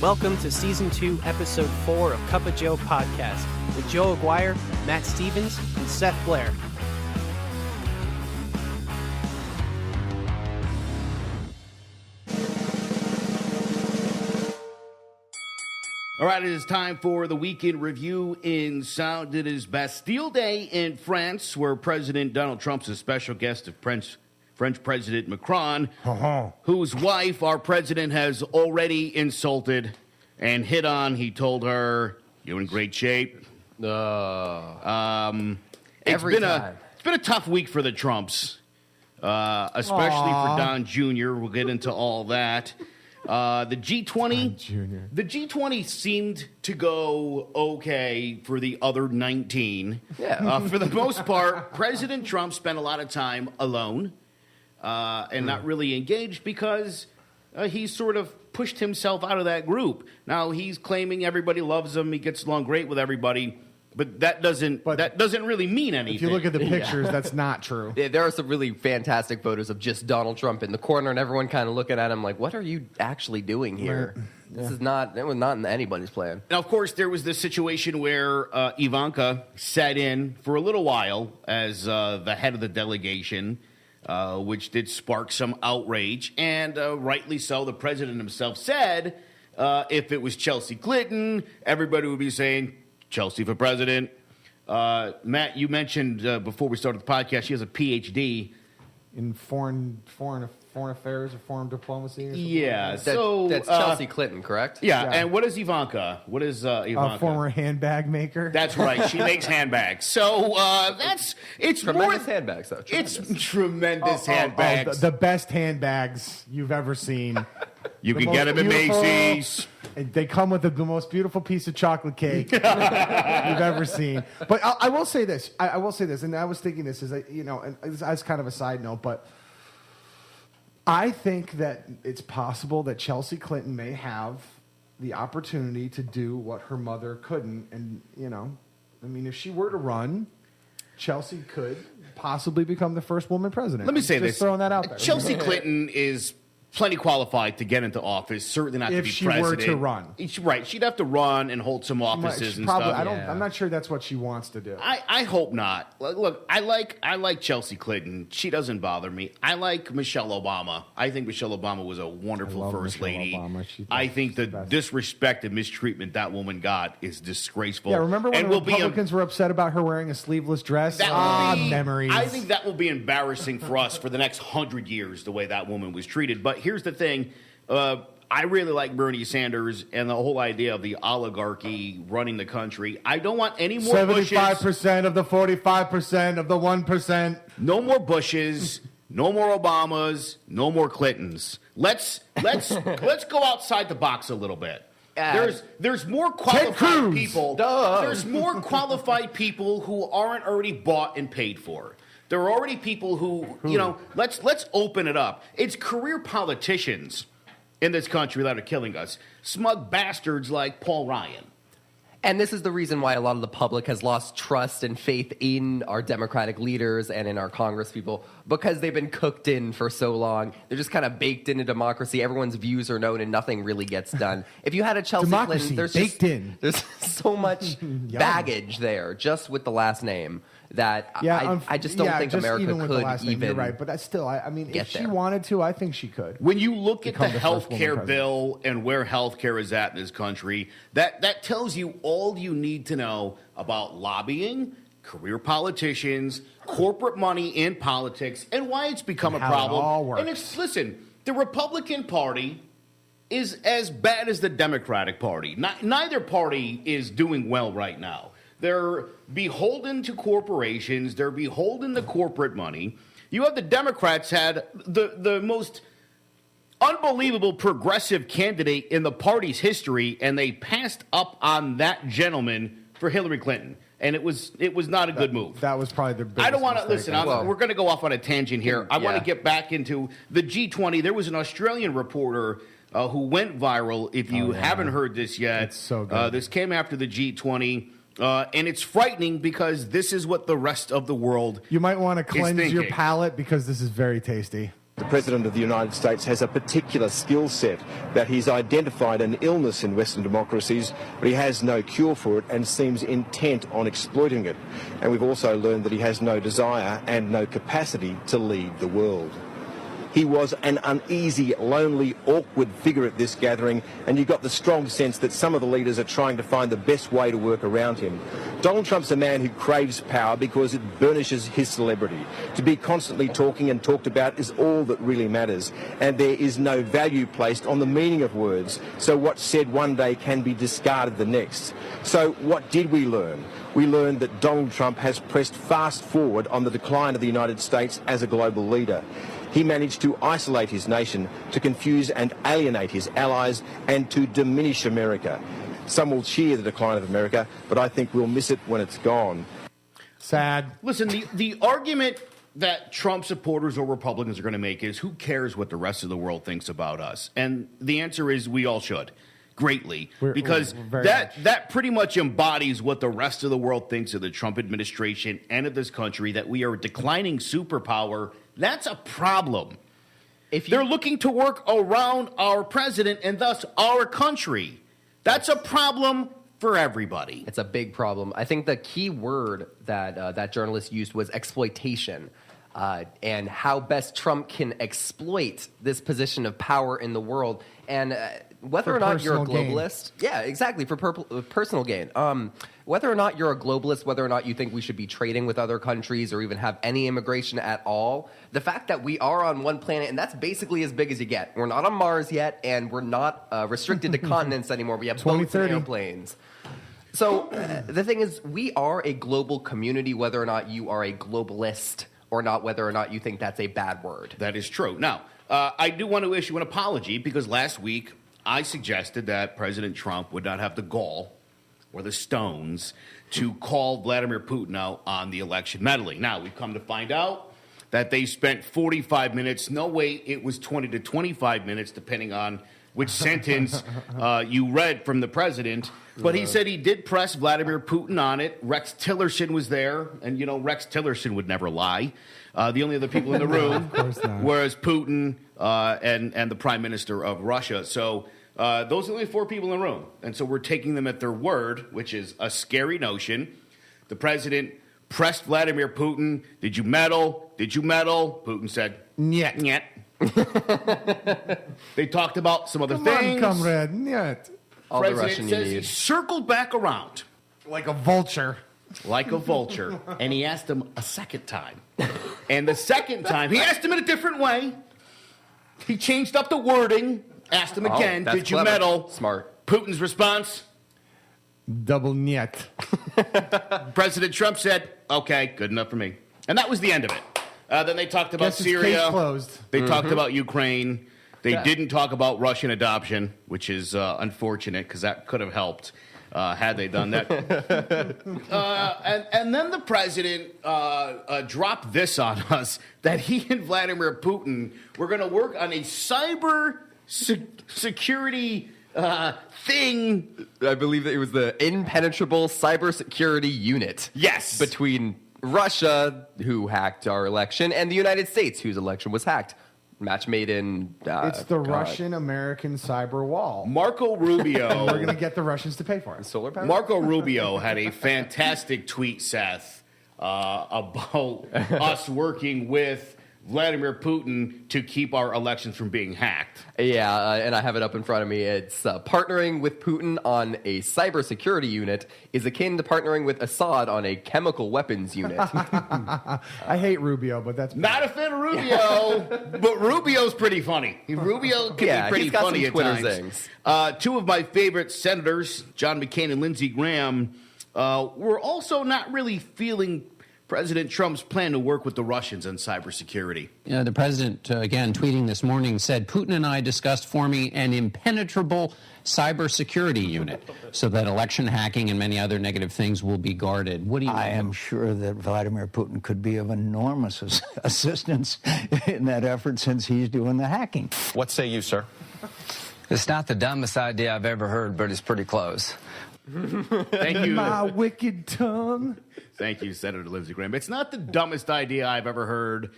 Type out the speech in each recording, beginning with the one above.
Welcome to Season 2, Episode 4 of Cup of Joe podcast with Joe Aguirre, Matt Stevens, and Seth Blair. All right, it is time for the weekend review in sound. It is Bastille Day in France, where President Donald Trump's a special guest of French President Macron, whose wife our president has already insulted and hit on. He told her, "You're in great shape." Every It's time. been a tough week for the Trumps, especially for Don Jr. We'll get into all that. The G20 seemed to go okay for the other 19. Yeah. For the most part, President Trump spent a lot of time alone and not really engaged because he sort of pushed himself out of that group. Now he's claiming everybody loves him, he gets along great with everybody, but that doesn't really mean anything. If you look at the pictures, that's not true. Yeah, there are some really fantastic photos of just Donald Trump in the corner and everyone kind of looking at him like, what are you actually doing here? That was not in anybody's plan. Now, of course, there was this situation where Ivanka sat in for a little while as the head of the delegation, which did spark some outrage, and rightly so. The president himself said if it was Chelsea Clinton, everybody would be saying, Chelsea for president. Matt, you mentioned before we started the podcast, she has a PhD In foreign affairs or foreign diplomacy or something. Yeah, That's Chelsea Clinton, correct? Yeah, Yeah. and what is Ivanka? What is Ivanka? A former handbag maker. That's right. She makes handbags. So it's Tremendous more. handbags, though. It's Tremendous. tremendous handbags. the best handbags you've ever seen. You the can most get them at beautiful- Macy's. And they come with the most beautiful piece of chocolate cake you've ever seen. But I will say this. I will say this, and I was thinking this as as kind of a side note, but I think that it's possible that Chelsea Clinton may have the opportunity to do what her mother couldn't. And, if she were to run, Chelsea could possibly become the first woman president. Let me say Just this. throwing that out there. Chelsea Clinton is plenty qualified to get into office, certainly not to If be she were president. to run. Right. She'd have to run and hold some offices She and probably, stuff. I'm not sure that's what she wants to do. I hope not. Look, I like Chelsea Clinton. She doesn't bother me. I like Michelle Obama. I think Michelle Obama was a wonderful love first Michelle lady. Obama. I think the best. disrespect and mistreatment that woman got is disgraceful. Yeah, remember when and the will be Republicans were upset about her wearing a sleeveless dress? That will be, memories. I think that will be embarrassing for us for the next 100 years, the way that woman was treated. But here's the thing. I really like Bernie Sanders and the whole idea of the oligarchy running the country. I don't want any more 75% Bushes. of the 45% of the 1%. No more Bushes. No more Obamas. No more Clintons. Let's go outside the box a little bit. There's more qualified Cruz. people. Duh. There's more qualified people who aren't already bought and paid for. There are already people who let's open it up. It's career politicians in this country that are killing us. Smug bastards like Paul Ryan. And this is the reason why a lot of the public has lost trust and faith in our Democratic leaders and in our Congress people because they've been cooked in for so long. They're just kind of baked into democracy. Everyone's views are known and nothing really gets done. If you had a Chelsea Democracy, Clinton, there's baked in. there's so much baggage there just with the last name that I just don't think just America even with the could last name, even you're right, but if get she there. wanted to, I think she could. When you look at the Become the first health woman care president. bill and where health care is at in this country, that tells you all you need to know about lobbying, career politicians, corporate money in politics, and why it's become a how it problem. all works. And listen, the Republican Party is as bad as the Democratic Party. Neither party is doing well right now. They're beholden to corporations. They're beholden to corporate money. You have the Democrats had the most unbelievable progressive candidate in the party's history, and they passed up on that gentleman for Hillary Clinton. And it was not a good move. That was probably the biggest I don't want to mistake. listen. We're going to go off on a tangent here. I want to Yeah. get back into the G20. There was an Australian reporter who went viral. If you haven't heard this yet, It's so good. This came after the G20. And it's frightening because this is what the rest of the world You might want to cleanse your thinking. palate because this is very tasty. The President of the United States has a particular skill set, that he's identified an illness in Western democracies, but he has no cure for it and seems intent on exploiting it. And we've also learned that he has no desire and no capacity to lead the world. He was an uneasy, lonely, awkward figure at this gathering, and you got the strong sense that some of the leaders are trying to find the best way to work around him. Donald Trump's a man who craves power because it burnishes his celebrity. To be constantly talking and talked about is all that really matters, and there is no value placed on the meaning of words, so what's said one day can be discarded the next. So what did we learn? We learned that Donald Trump has pressed fast forward on the decline of the United States as a global leader. He managed to isolate his nation, to confuse and alienate his allies, and to diminish America. Some will cheer the decline of America, but I think we'll miss it when it's gone. Sad. Listen, the argument that Trump supporters or Republicans are going to make is, who cares what the rest of the world thinks about us? And the answer is, we all should. Greatly. Because we're that pretty much embodies what the rest of the world thinks of the Trump administration and of this country, that we are a declining superpower. That's a problem. They're looking to work around our president and thus our country. That's a problem for everybody. It's a big problem. I think the key word that that journalist used was exploitation, and how best Trump can exploit this position of power in the world. And whether or not you're a globalist, yeah, exactly, for personal gain. Whether or not you're a globalist, whether or not you think we should be trading with other countries or even have any immigration at all, the fact that we are on one planet, and that's basically as big as you get. We're not on Mars yet, and we're not restricted to continents anymore. We have boats and airplanes. So the thing is, we are a global community, whether or not you are a globalist or not, whether or not you think that's a bad word. That is true. Now, I do want to issue an apology, because last week I suggested that President Trump would not have the gall or the stones to call Vladimir Putin out on the election meddling. Now, we've come to find out that they spent 45 minutes. No, wait, it was 20 to 25 minutes, depending on which sentence you read from the president. But he said he did press Vladimir Putin on it. Rex Tillerson was there, and, you know, Rex Tillerson would never lie. The only other people in the room was Putin and the Prime Minister of Russia. So those are the only four people in the room. And so we're taking them at their word, which is a scary notion. The president pressed Vladimir Putin. Did you meddle? Did you meddle? Putin said, "Nyet, nyet." They talked about some other things. Come on, comrade. Nyet. All the President Russian says you he need. circled back around Like a vulture. like a vulture, and he asked him a second time. And the second time, he asked him in a different way. He changed up the wording, asked him again, that's did you clever. meddle? Smart. Putin's response, Double nyet. President Trump said, okay, good enough for me. And that was the end of it. Then they talked about Guess it's case Syria. closed. They talked about Ukraine. They Yeah. didn't talk about Russian adoption, which is unfortunate, because that could have helped had they done that. And then the president dropped this on us, that he and Vladimir Putin were going to work on a cyber security thing. I believe that it was the impenetrable cybersecurity unit. Yes. Between Russia, who hacked our election, and the United States, whose election was hacked. Match made in... It's the Russian-American cyber wall. Marco Rubio. We're going to get the Russians to pay for it. Solar power? Marco Rubio had a fantastic tweet, Seth, about us working with Vladimir Putin to keep our elections from being hacked. Yeah, and I have it up in front of me. It's partnering with Putin on a cybersecurity unit is akin to partnering with Assad on a chemical weapons unit. I hate Rubio, but that's Not a fan of Rubio, but Rubio's pretty funny. Rubio can Yeah, be pretty he's got funny some at Twitter times. zings. Two of my favorite senators, John McCain and Lindsey Graham, were also not really feeling President Trump's plan to work with the Russians on cybersecurity. The president, again, tweeting this morning, said Putin and I discussed forming an impenetrable cybersecurity unit so that election hacking and many other negative things will be guarded. What do you I am sure that Vladimir Putin could be of enormous assistance in that effort, since he's doing the hacking. What say you, sir? It's not the dumbest idea I've ever heard, but it's pretty close. Thank you. my wicked tongue. Thank you, Senator Lindsey Graham. It's not the dumbest idea I've ever heard.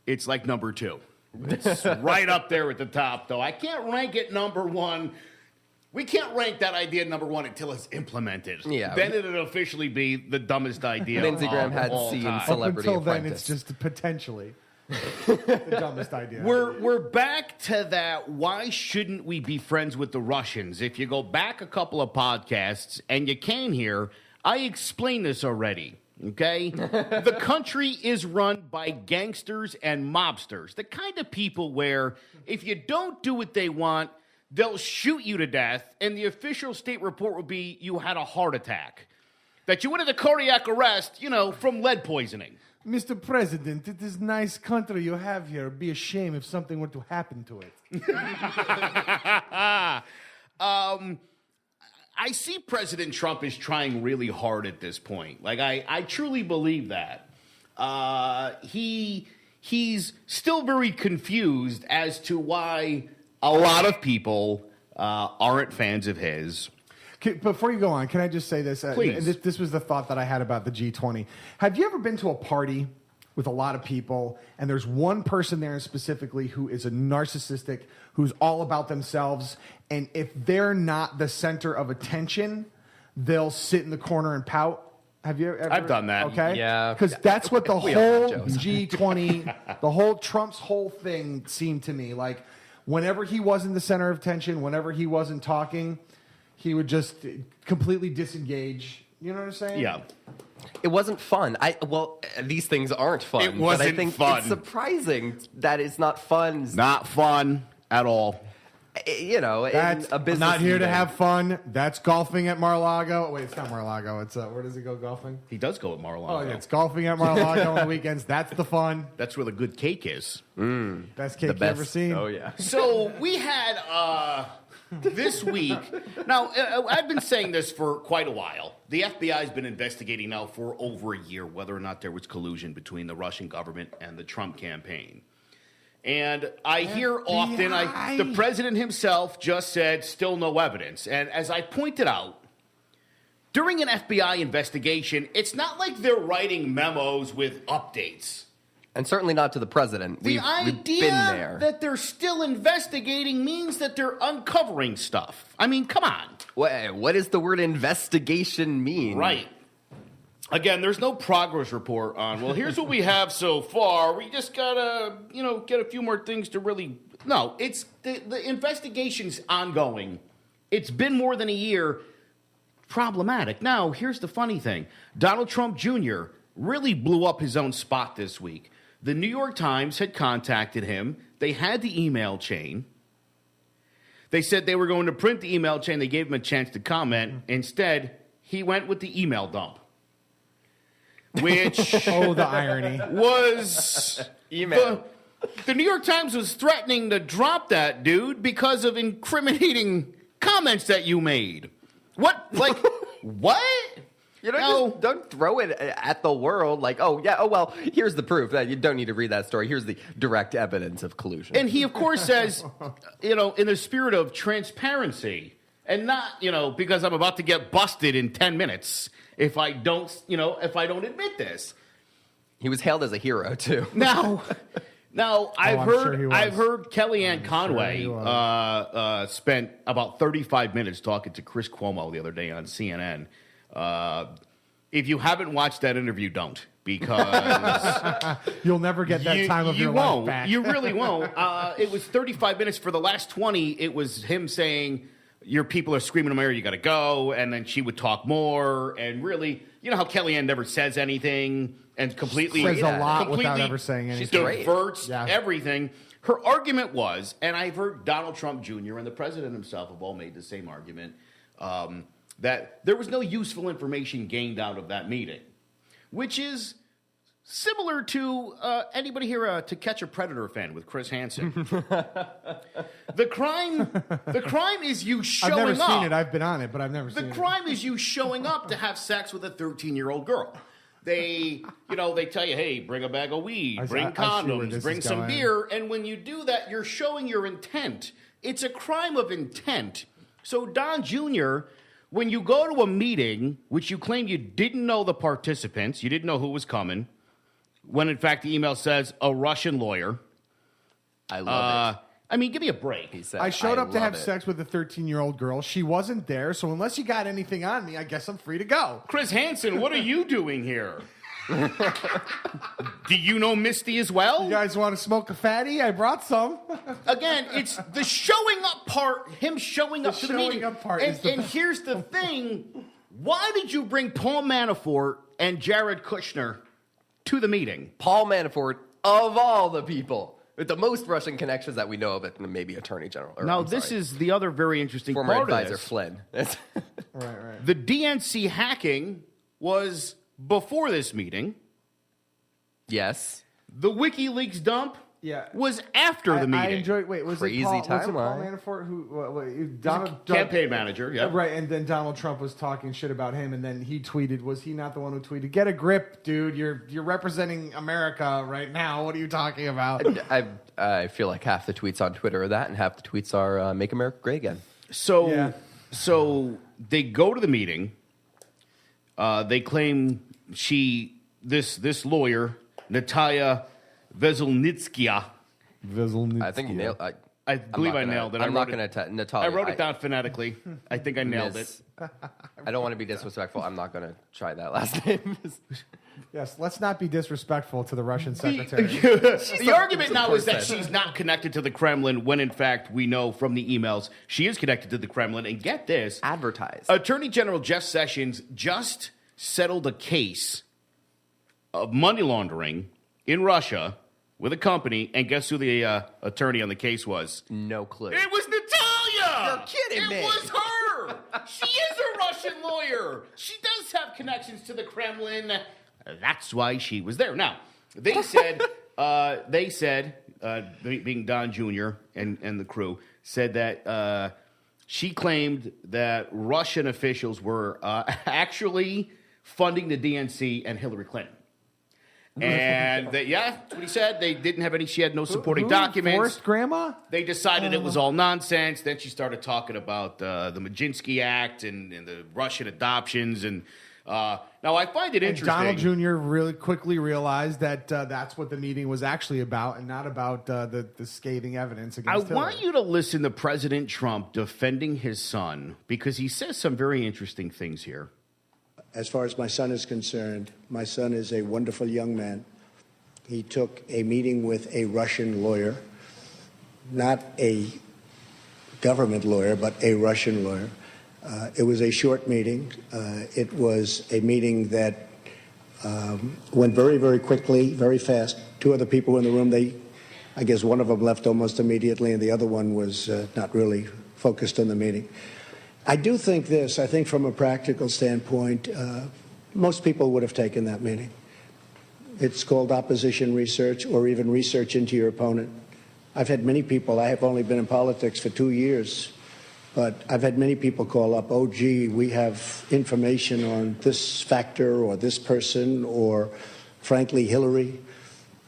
It's like number two. It's right up there at the top, though. I can't rank it number one. We can't rank that idea number one until it's implemented. Yeah. Then it'll officially be the dumbest idea Lindsey Graham of had all C in time. Celebrity Up until then, Apprentice. it's just potentially the dumbest idea. We're back to that. Why shouldn't we be friends with the Russians? If you go back a couple of podcasts and you came here, I explained this already. Okay? The country is run by gangsters and mobsters, the kind of people where if you don't do what they want, they'll shoot you to death, and the official state report will be you had a heart attack. That you went into cardiac arrest, from lead poisoning. Mr. President, it is nice country you have here. It'd be a shame if something were to happen to it. I see President Trump is trying really hard at this point. Like, I truly believe that. He's still very confused as to why a lot of people aren't fans of his. Before you go on, can I just say this? Please. This was the thought that I had about the G20. Have you ever been to a party with a lot of people, and there's one person there specifically who is a narcissistic, who's all about themselves, and if they're not the center of attention, they'll sit in the corner and pout? Have you ever? I've done that. Okay. Yeah. Because that's what the We all have whole Joes. G20, the whole Trump's whole thing seemed to me like. Whenever he wasn't the center of attention, whenever he wasn't talking, he would just completely disengage. You know what I'm saying? Yeah. It wasn't fun. These things aren't fun. It but I wasn't think fun. it's surprising that it's not fun. Not fun at all. In That's, a business. I'm not here to meeting. have fun. That's golfing at Mar-a-Lago. Wait, it's not Mar-a-Lago. It's where does he go golfing? He does go at Mar-a-Lago. Oh, yeah, it's golfing at Mar-a-Lago on the weekends. That's the fun. That's where the good cake is. Best cake The you best. ever seen. Oh yeah. So we had this week. Now, I've been saying this for quite a while. The FBI has been investigating now for over a year whether or not there was collusion between the Russian government and the Trump campaign. And I hear often, the president himself just said, still no evidence. And as I pointed out, during an FBI investigation, it's not like they're writing memos with updates. And certainly not to the president. The We've idea been there. that they're still investigating means that they're uncovering stuff. I mean, come on. What does the word investigation mean? Right. Again, there's no progress report on, well, here's what we have so far. We just gotta, get a few more things to really... No, it's the investigation's ongoing. It's been more than a year. Problematic. Now, here's the funny thing. Donald Trump Jr. really blew up his own spot this week. The New York Times had contacted him. They had the email chain. They said they were going to print the email chain. They gave him a chance to comment. Instead, he went with the email dump. Which Oh, the irony. was Email. The New York Times was threatening to drop that dude because of incriminating comments that you made. What? Like, what? Don't throw it at the world like, here's the proof. You don't need to read that story. Here's the direct evidence of collusion. And he, of course, says, in the spirit of transparency, and not, because I'm about to get busted in 10 minutes if I don't admit this. He was hailed as a hero too. Now, I've I'm sure he was. heard Kellyanne Conway he spent about 35 minutes talking to Chris Cuomo the other day on CNN. If you haven't watched that interview, don't, because You'll never get that time of your won't. life back. You really won't. It was 35 minutes. For the last 20, it was him saying, your people are screaming in my ear, you got to go. And then she would talk more. And really, you know how Kellyanne never says anything and completely Says a lot completely without ever saying She's anything. great. diverts Yeah. everything. Her argument was, and I've heard Donald Trump Jr. and the president himself have all made the same argument, that there was no useful information gained out of that meeting, which is similar to anybody here To Catch a Predator fan with Chris Hansen. The crime is you I've showing never up. seen it. I've been on it, but I've never The seen crime is you showing up to have sex with a 13-year-old girl. They tell you, hey, bring a bag of weed, bring I see where condoms, this bring is some going. beer. And when you do that, you're showing your intent. It's a crime of intent. So Don Jr., when you go to a meeting, which you claim you didn't know the participants, you didn't know who was coming, when in fact the email says a Russian lawyer, I love it. I mean, give me a break. He said, I showed up to love have it. sex with a 13-year-old girl. She wasn't there, so unless you got anything on me, I guess I'm free to go. Chris Hansen, what are you doing here? Do you know Misty as well? You guys want to smoke a fatty? I brought some. Again, it's the showing up part, him showing up to the showing meeting. up part and is the and best. here's the thing. Why did you bring Paul Manafort and Jared Kushner to the meeting? Paul Manafort, of all the people, with the most Russian connections that we know of, it, maybe Attorney General. Or, Now, I'm this sorry, is the other very interesting former part advisor of this. Flynn. Right. The DNC hacking was before this meeting. Yes. The WikiLeaks dump was after the meeting. I enjoyed. Wait, was Crazy it Paul timeline. Manafort who? Donald Campaign manager, yeah. Right, and then Donald Trump was talking shit about him, and then he tweeted. Was he not the one who tweeted? Get a grip, dude. You're representing America right now. What are you talking about? I feel like half the tweets on Twitter are that, and half the tweets are "Make America Great Again." So they go to the meeting. They claim this lawyer, Natalia Veselnitskaya. I think you nailed. I believe I nailed it. I'm not wrote going to Natalia. I wrote it down phonetically. I think I nailed it. I don't want to be disrespectful. I'm not going to try that last name. Yes, let's not be disrespectful to the Russian secretary. The argument now is that she's not connected to the Kremlin when, in fact, we know from the emails she is connected to the Kremlin. And get this. Advertise. Attorney General Jeff Sessions just settled a case of money laundering in Russia with a company. And guess who the attorney on the case was? No clue. It was Natalia! You're kidding me. It was her! She is a Russian lawyer. She does have connections to the Kremlin. That's why she was there. Now, they said, being Don Jr. and the crew, said that she claimed that Russian officials were actually funding the DNC and Hillary Clinton. And that's what he said. They didn't have any. She had no supporting documents. Forced grandma? They decided it was all nonsense. Then she started talking about the Majinsky Act and the Russian adoptions. And now I find it interesting. Donald Jr. really quickly realized that that's what the meeting was actually about, and not about the scathing evidence against Hillary. want you to listen to President Trump defending his son because he says some very interesting things here. As far as my son is concerned, my son is a wonderful young man. He took a meeting with a Russian lawyer, not a government lawyer, but a Russian lawyer. It was a short meeting. It was a meeting that went very, very quickly, very fast. Two other people in the room, I guess one of them left almost immediately, and the other one was not really focused on the meeting. I do think this. I think from a practical standpoint, most people would have taken that meeting. It's called opposition research or even research into your opponent. I've had many people, I have only been in politics for 2 years, but I've had many people call up, oh, gee, we have information on this factor or this person or, frankly, Hillary.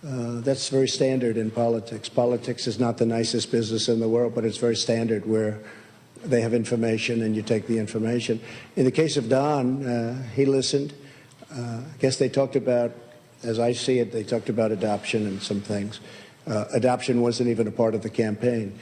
That's very standard in politics. Politics is not the nicest business in the world, but it's very standard where they have information and you take the information. In the case of Don, he listened. I guess they talked about, as I see it, they talked about adoption and some things. Adoption wasn't even a part of the campaign.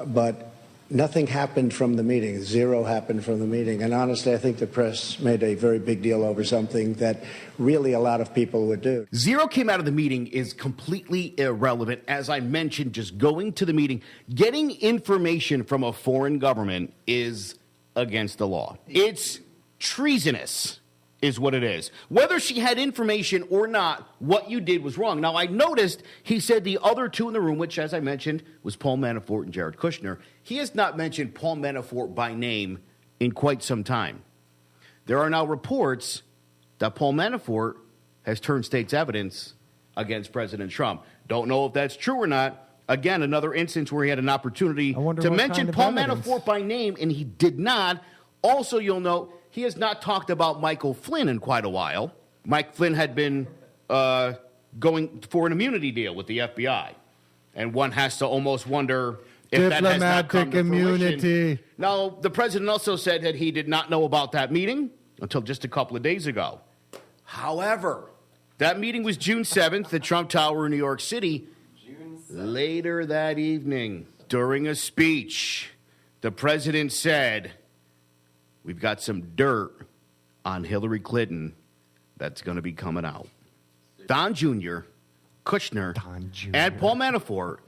But nothing happened from the meeting. Zero happened from the meeting. And honestly, I think the press made a very big deal over something that really a lot of people would do. Zero came out of the meeting is completely irrelevant. As I mentioned, just going to the meeting, getting information from a foreign government is against the law. It's treasonous is what it is. Whether she had information or not, what you did was wrong. Now, I noticed he said the other two in the room, which, as I mentioned, was Paul Manafort and Jared Kushner. He has not mentioned Paul Manafort by name in quite some time. There are now reports that Paul Manafort has turned state's evidence against President Trump. Don't know if that's true or not. Again, another instance where he had an opportunity to mention Paul Manafort by name, and he did not. Also, you'll note, he has not talked about Michael Flynn in quite a while. Mike Flynn had been going for an immunity deal with the FBI. And one has to almost wonder if that has not come to fruition. Now, the president also said that he did not know about that meeting until just a couple of days ago. However, that meeting was June 7th at Trump Tower in New York City. June Later that evening, during a speech, the president said, we've got some dirt on Hillary Clinton that's going to be coming out. Don Jr., Kushner, and Paul Manafort,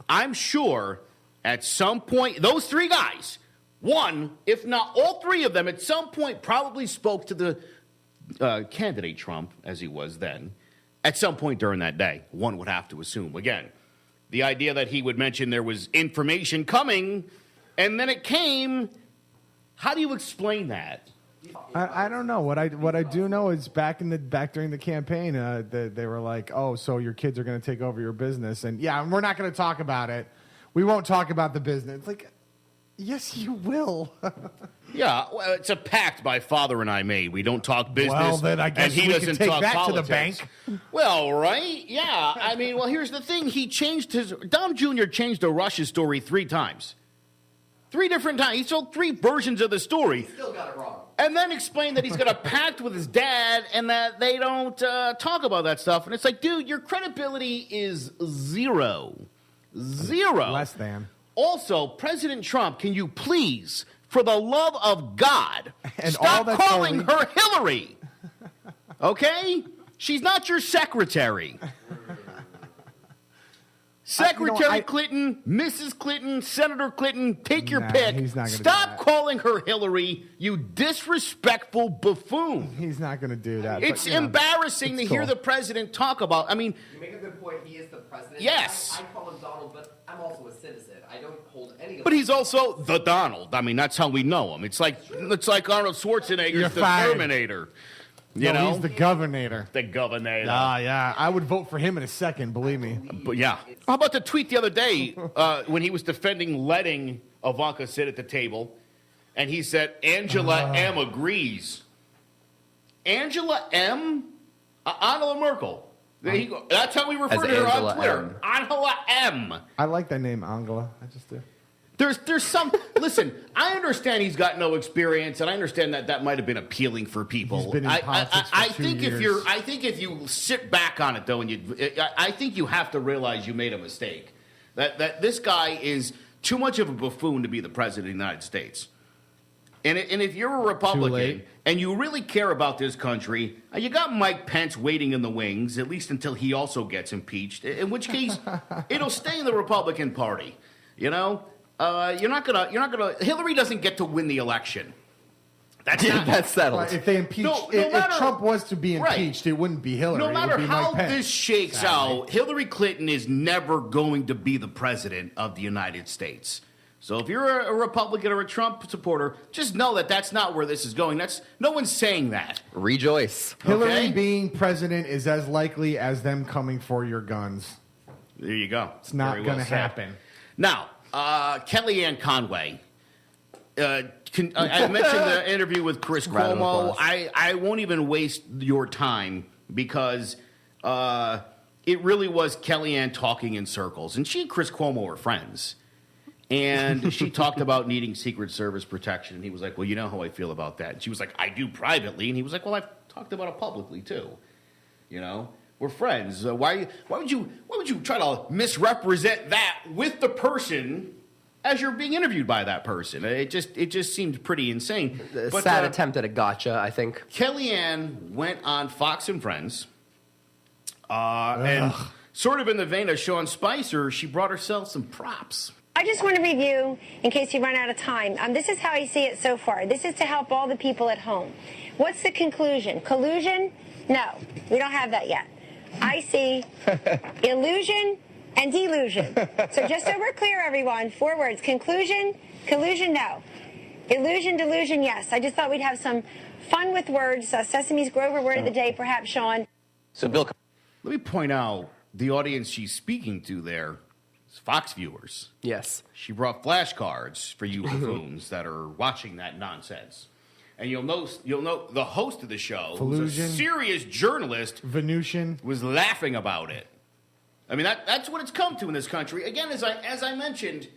I'm sure at some point, those three guys, one, if not all three of them, at some point probably spoke to the candidate Trump, as he was then, at some point during that day. One would have to assume. Again, the idea that he would mention there was information coming, and then it came. How do you explain that? I don't know. What I do know is back during the campaign, they were like, "Oh, so your kids are going to take over your business?" And yeah, we're not going to talk about it. We won't talk about the business. It's like, yes, you will. Yeah, well, it's a pact my father and I made. We don't talk business. Well, then I guess and he we doesn't can take talk that politics. to the bank. Well, right? Yeah. I mean, well, here's the thing. Dom Jr. changed the Russia story 3 times. 3 different times. He told 3 versions of the story. Still got it wrong. And then explained that he's got a pact with his dad and that they don't talk about that stuff. And it's like, dude, your credibility is 0. 0. Less than. Also, President Trump, can you please, for the love of God, And stop all that's calling holy. her Hillary? Okay? She's not your secretary. Secretary Clinton, Mrs. Clinton, Senator Clinton, take your pick. He's not gonna do Stop that. calling her Hillary, you disrespectful buffoon. He's not going to do that. It's but, you know, embarrassing it's to hear cool. the president talk about. I mean, You make a good point. He is the president. Yes. I call him Donald, but I'm also a citizen. I don't hold any of but he's also the Donald. I mean, that's how we know him. It's like Arnold Schwarzenegger's You're the fired. Terminator. You No, know, he's the governor. the governor. Yeah. I would vote for him in a second, believe me. But yeah. How about the tweet the other day when he was defending letting Ivanka sit at the table, and he said Angela M agrees. Angela M, Angela Merkel. There you go. That's how we refer As to her Angela on Twitter. M. Angela M. I like that name, Angela. I just do. There's some. Listen, I understand he's got no experience, and I understand that might have been appealing for people. He's been in politics for I 2 think years. I think if you sit back on it though, I think you have to realize you made a mistake. That this guy is too much of a buffoon to be the president of the United States. And if you're a Republican late. and you really care about this country, you got Mike Pence waiting in the wings, at least until he also gets impeached. In which case, it'll stay in the Republican Party. You know. You're not gonna. Hillary doesn't get to win the election. That's not. That's settled. If they impeach, No if matter- Trump was to be Right. impeached, it wouldn't be Hillary. No it matter would be how Mike Pence. this shakes out, Hillary Clinton is never going to be the president of the United States. So if you're a Republican or a Trump supporter, just know that that's not where this is going. No one's saying that. Rejoice. Hillary Okay? being president is as likely as them coming for your guns. There you go. It's not Very going well to said. happen. Now, Kellyanne Conway. I mentioned the interview with Chris Round of Cuomo. applause. I won't even waste your time because it really was Kellyanne talking in circles. And she and Chris Cuomo are friends. And she talked about needing Secret Service protection. And he was like, well, you know how I feel about that. And she was like, I do privately. And he was like, well, I've talked about it publicly too. You know? We're friends. Why would you try to misrepresent that with the person as you're being interviewed by that person? It just seemed pretty insane. But, Sad attempt at a gotcha, I think. Kellyanne went on Fox and Friends, and sort of in the vein of Sean Spicer, she brought herself some props. I just want to review, in case you run out of time. This is how I see it so far. This is to help all the people at home. What's the conclusion? Collusion? No, we don't have that yet. I see illusion and delusion. So just so we're clear, everyone, 4 words. Conclusion, collusion, no. Illusion, delusion, yes. I just thought we'd have some fun with words. Sesame's Grover word of the day, perhaps, Sean. So, Bill, Let me point out the audience she's speaking to there is Fox viewers. Yes. She brought flashcards for you buffoons that are watching that nonsense. And you'll know the host of the show, who's a Collusion. serious journalist, Venusian. was laughing about it. I mean, that's what it's come to in this country. Again, as I mentioned,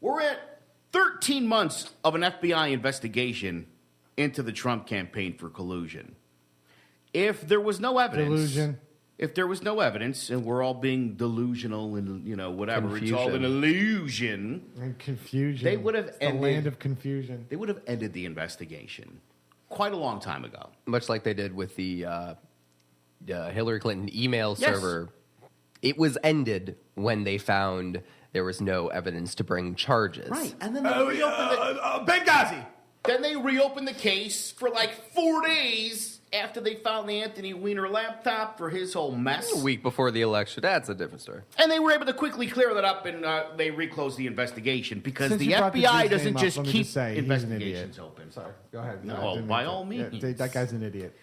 we're at 13 months of an FBI investigation into the Trump campaign for collusion. If there was no evidence, Delusion. if there was no evidence and we're all being delusional and, whatever, it's all an Confusion. illusion, And confusion. They would have It's the ended- land of confusion. they would have ended the investigation quite a long time ago. Much like they did with the Hillary Clinton email Yes. server. It was ended when they found there was no evidence to bring charges. Right, and then they Benghazi. reopened the case for like 4 days after they found the Anthony Weiner laptop for his whole mess. A week before the election. That's a different story. And they were able to quickly clear that up, and they reclosed the investigation because Since the you brought the FBI dude's doesn't name up, just let me keep just say, he's an investigations idiot. open. Sorry, go ahead. No, I didn't by mean to- all means. that guy's an idiot.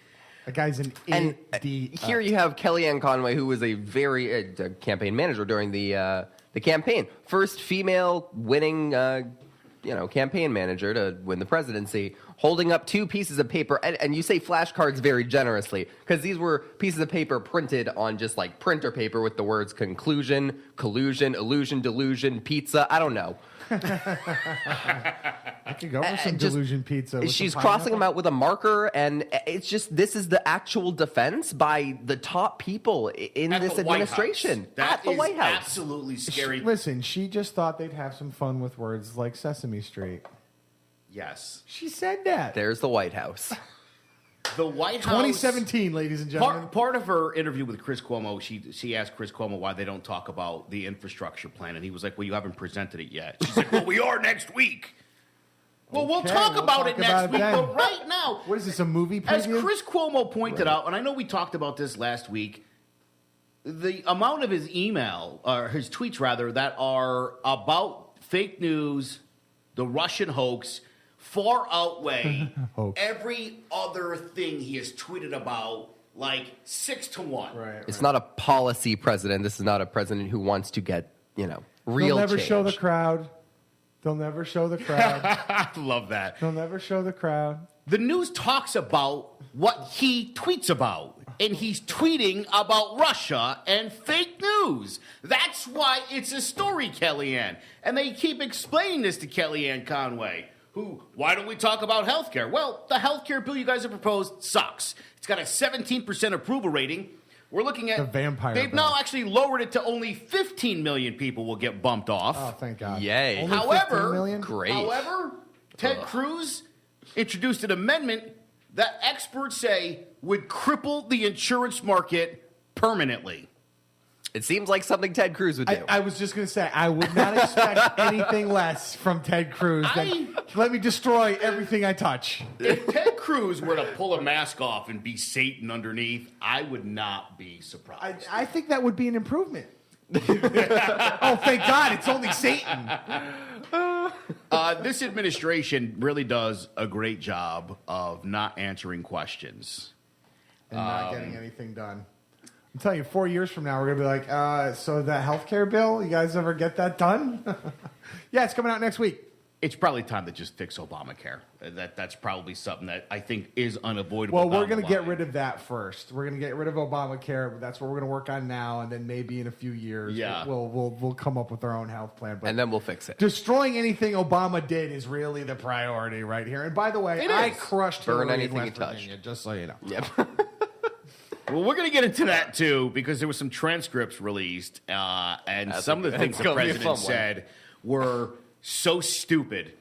That guy's an And idiot. here you have Kellyanne Conway, who was a very campaign manager during the campaign. First female winning, campaign manager to win the presidency, holding up two pieces of paper. And you say flashcards very generously, because these were pieces of paper printed on just like printer paper with the words conclusion, collusion, illusion, delusion, pizza. I don't know. I could go for some just- delusion pizza. with She's some crossing them pineapple. out with a marker, and it's just this is the actual defense by the top people in At this the White administration House. That at the is White House. absolutely scary. Listen, she just thought they'd have some fun with words like Sesame Street. Yes. She said that. There's the White House. The White House. 2017, ladies and gentlemen. Part of her interview with Chris Cuomo, she asked Chris Cuomo why they don't talk about the infrastructure plan, and he was like, "Well, you haven't presented it yet." She's like, "Well, we are next week." Well, we'll Okay, talk we'll about talk it next about it week, then. but right now, What is this, a movie as preview? Chris Cuomo pointed out, and I know we talked about this last week, the amount of his email, or his tweets rather, that are about fake news, the Russian hoax, far outweigh Hoax. every other thing he has tweeted about, like 6 to 1. Right. It's not a policy president. This is not a president who wants to get real They'll never change. show the crowd. They'll never show the crowd. I love that. They'll never show the crowd. The news talks about what he tweets about, and he's tweeting about Russia and fake news. That's why it's a story, Kellyanne. And they keep explaining this to Kellyanne Conway, why don't we talk about health care? Well, the health care bill you guys have proposed sucks. It's got a 17% approval rating. We're looking at The vampire They've bill. now actually lowered it to only 15 million people will get bumped off. Oh, thank God. Yay. Only 15 However, million? Great. However, Ted Cruz introduced an amendment that experts say would cripple the insurance market permanently. It seems like something Ted Cruz would do. I was just going to say, I would not expect anything less from Ted Cruz than let me destroy everything I touch. If Ted Cruz were to pull a mask off and be Satan underneath, I would not be surprised. I think that would be an improvement. Oh, thank God, it's only Satan. This administration really does a great job of not answering questions. And not getting anything done. I'm telling you, 4 years from now, we're going to be like, so that healthcare bill, you guys ever get that done? Yeah, it's coming out next week. It's probably time to just fix Obamacare. That's probably something that I think is unavoidable. Well, we're down going the to get line. rid of that first. We're going to get rid of Obamacare. That's what we're going to work on now, and then maybe in a few years, Yeah. we'll come up with our own health plan. But and then we'll fix it. destroying anything Obama did is really the priority right here. And by the way, It I is. crushed Burn Hillary anything in you West touch. Virginia, just so you know. Yep. Well, we're going to get into that too because there were some transcripts released, and That's some of the things the gonna be a fun president one. said were so stupid.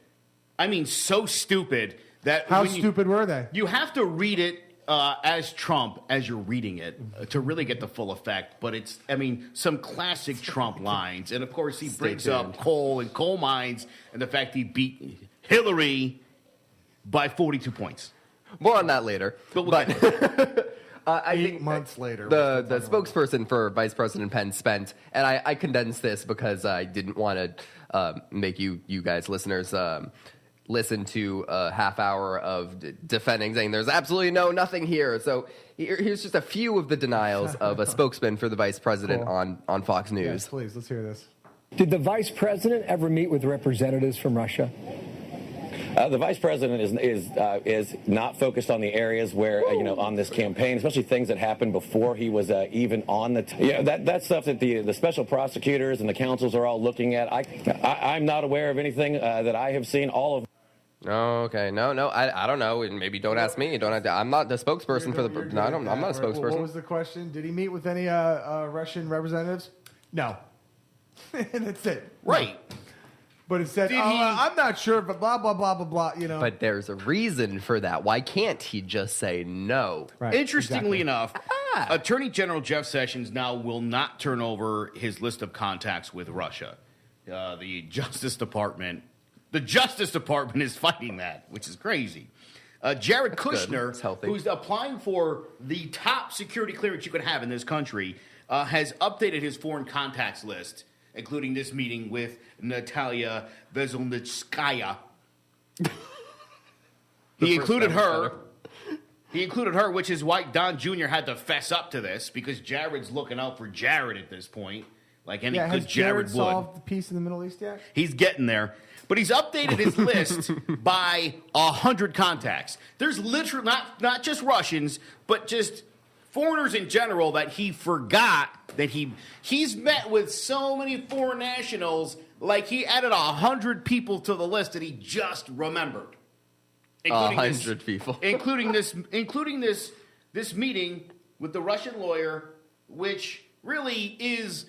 I mean, so stupid that How when stupid were they? you have to read it as Trump as you're reading it to really get the full effect. But it's, I mean, some classic Trump lines, and of course he brings up tuned. coal and coal mines and the fact he beat Hillary by 42 points. More on that later. But we'll I 8 think months later. the spokesperson for Vice President Pence spent, and I condensed this because I didn't want to make you guys listeners listen to a half hour of defending, saying there's absolutely nothing here. So here's just a few of the denials of a spokesman for the vice president Cool. on Fox Yes, News. please, let's hear this. Did the vice president ever meet with representatives from Russia? The vice president is not focused on the areas where on this campaign, especially things that happened before he was even on the. That stuff that the special prosecutors and the counsels are all looking at. I'm not aware of anything that I have seen. All of. Oh, okay. No, I don't know. And maybe don't ask me. I'm not the spokesperson for the. No, I'm not a spokesperson. What was the question? Did he meet with any Russian representatives? No. And that's it. Right. But it said, I'm not sure, but blah, blah, blah, blah, blah, you know. But there's a reason for that. Why can't he just say no? Right, Interestingly enough, Attorney General Jeff Sessions now will not turn over his list of contacts with Russia. The Justice Department is fighting that, which is crazy. Jared Kushner, who's applying for the top security clearance you could have in this country, has updated his foreign contacts list, including this meeting with Natalia Veselnitskaya. He included her, which is why Don Jr. had to fess up to this, because Jared's looking out for Jared at this point, like any good Jared would. Solved the peace in the Middle East yet? He's getting there. But he's updated his list by 100 contacts. There's literally not just Russians, but just foreigners in general that he forgot that he's met with so many foreign nationals, like he added 100 people to the list that he just remembered. 100 people. including this meeting with the Russian lawyer, which really is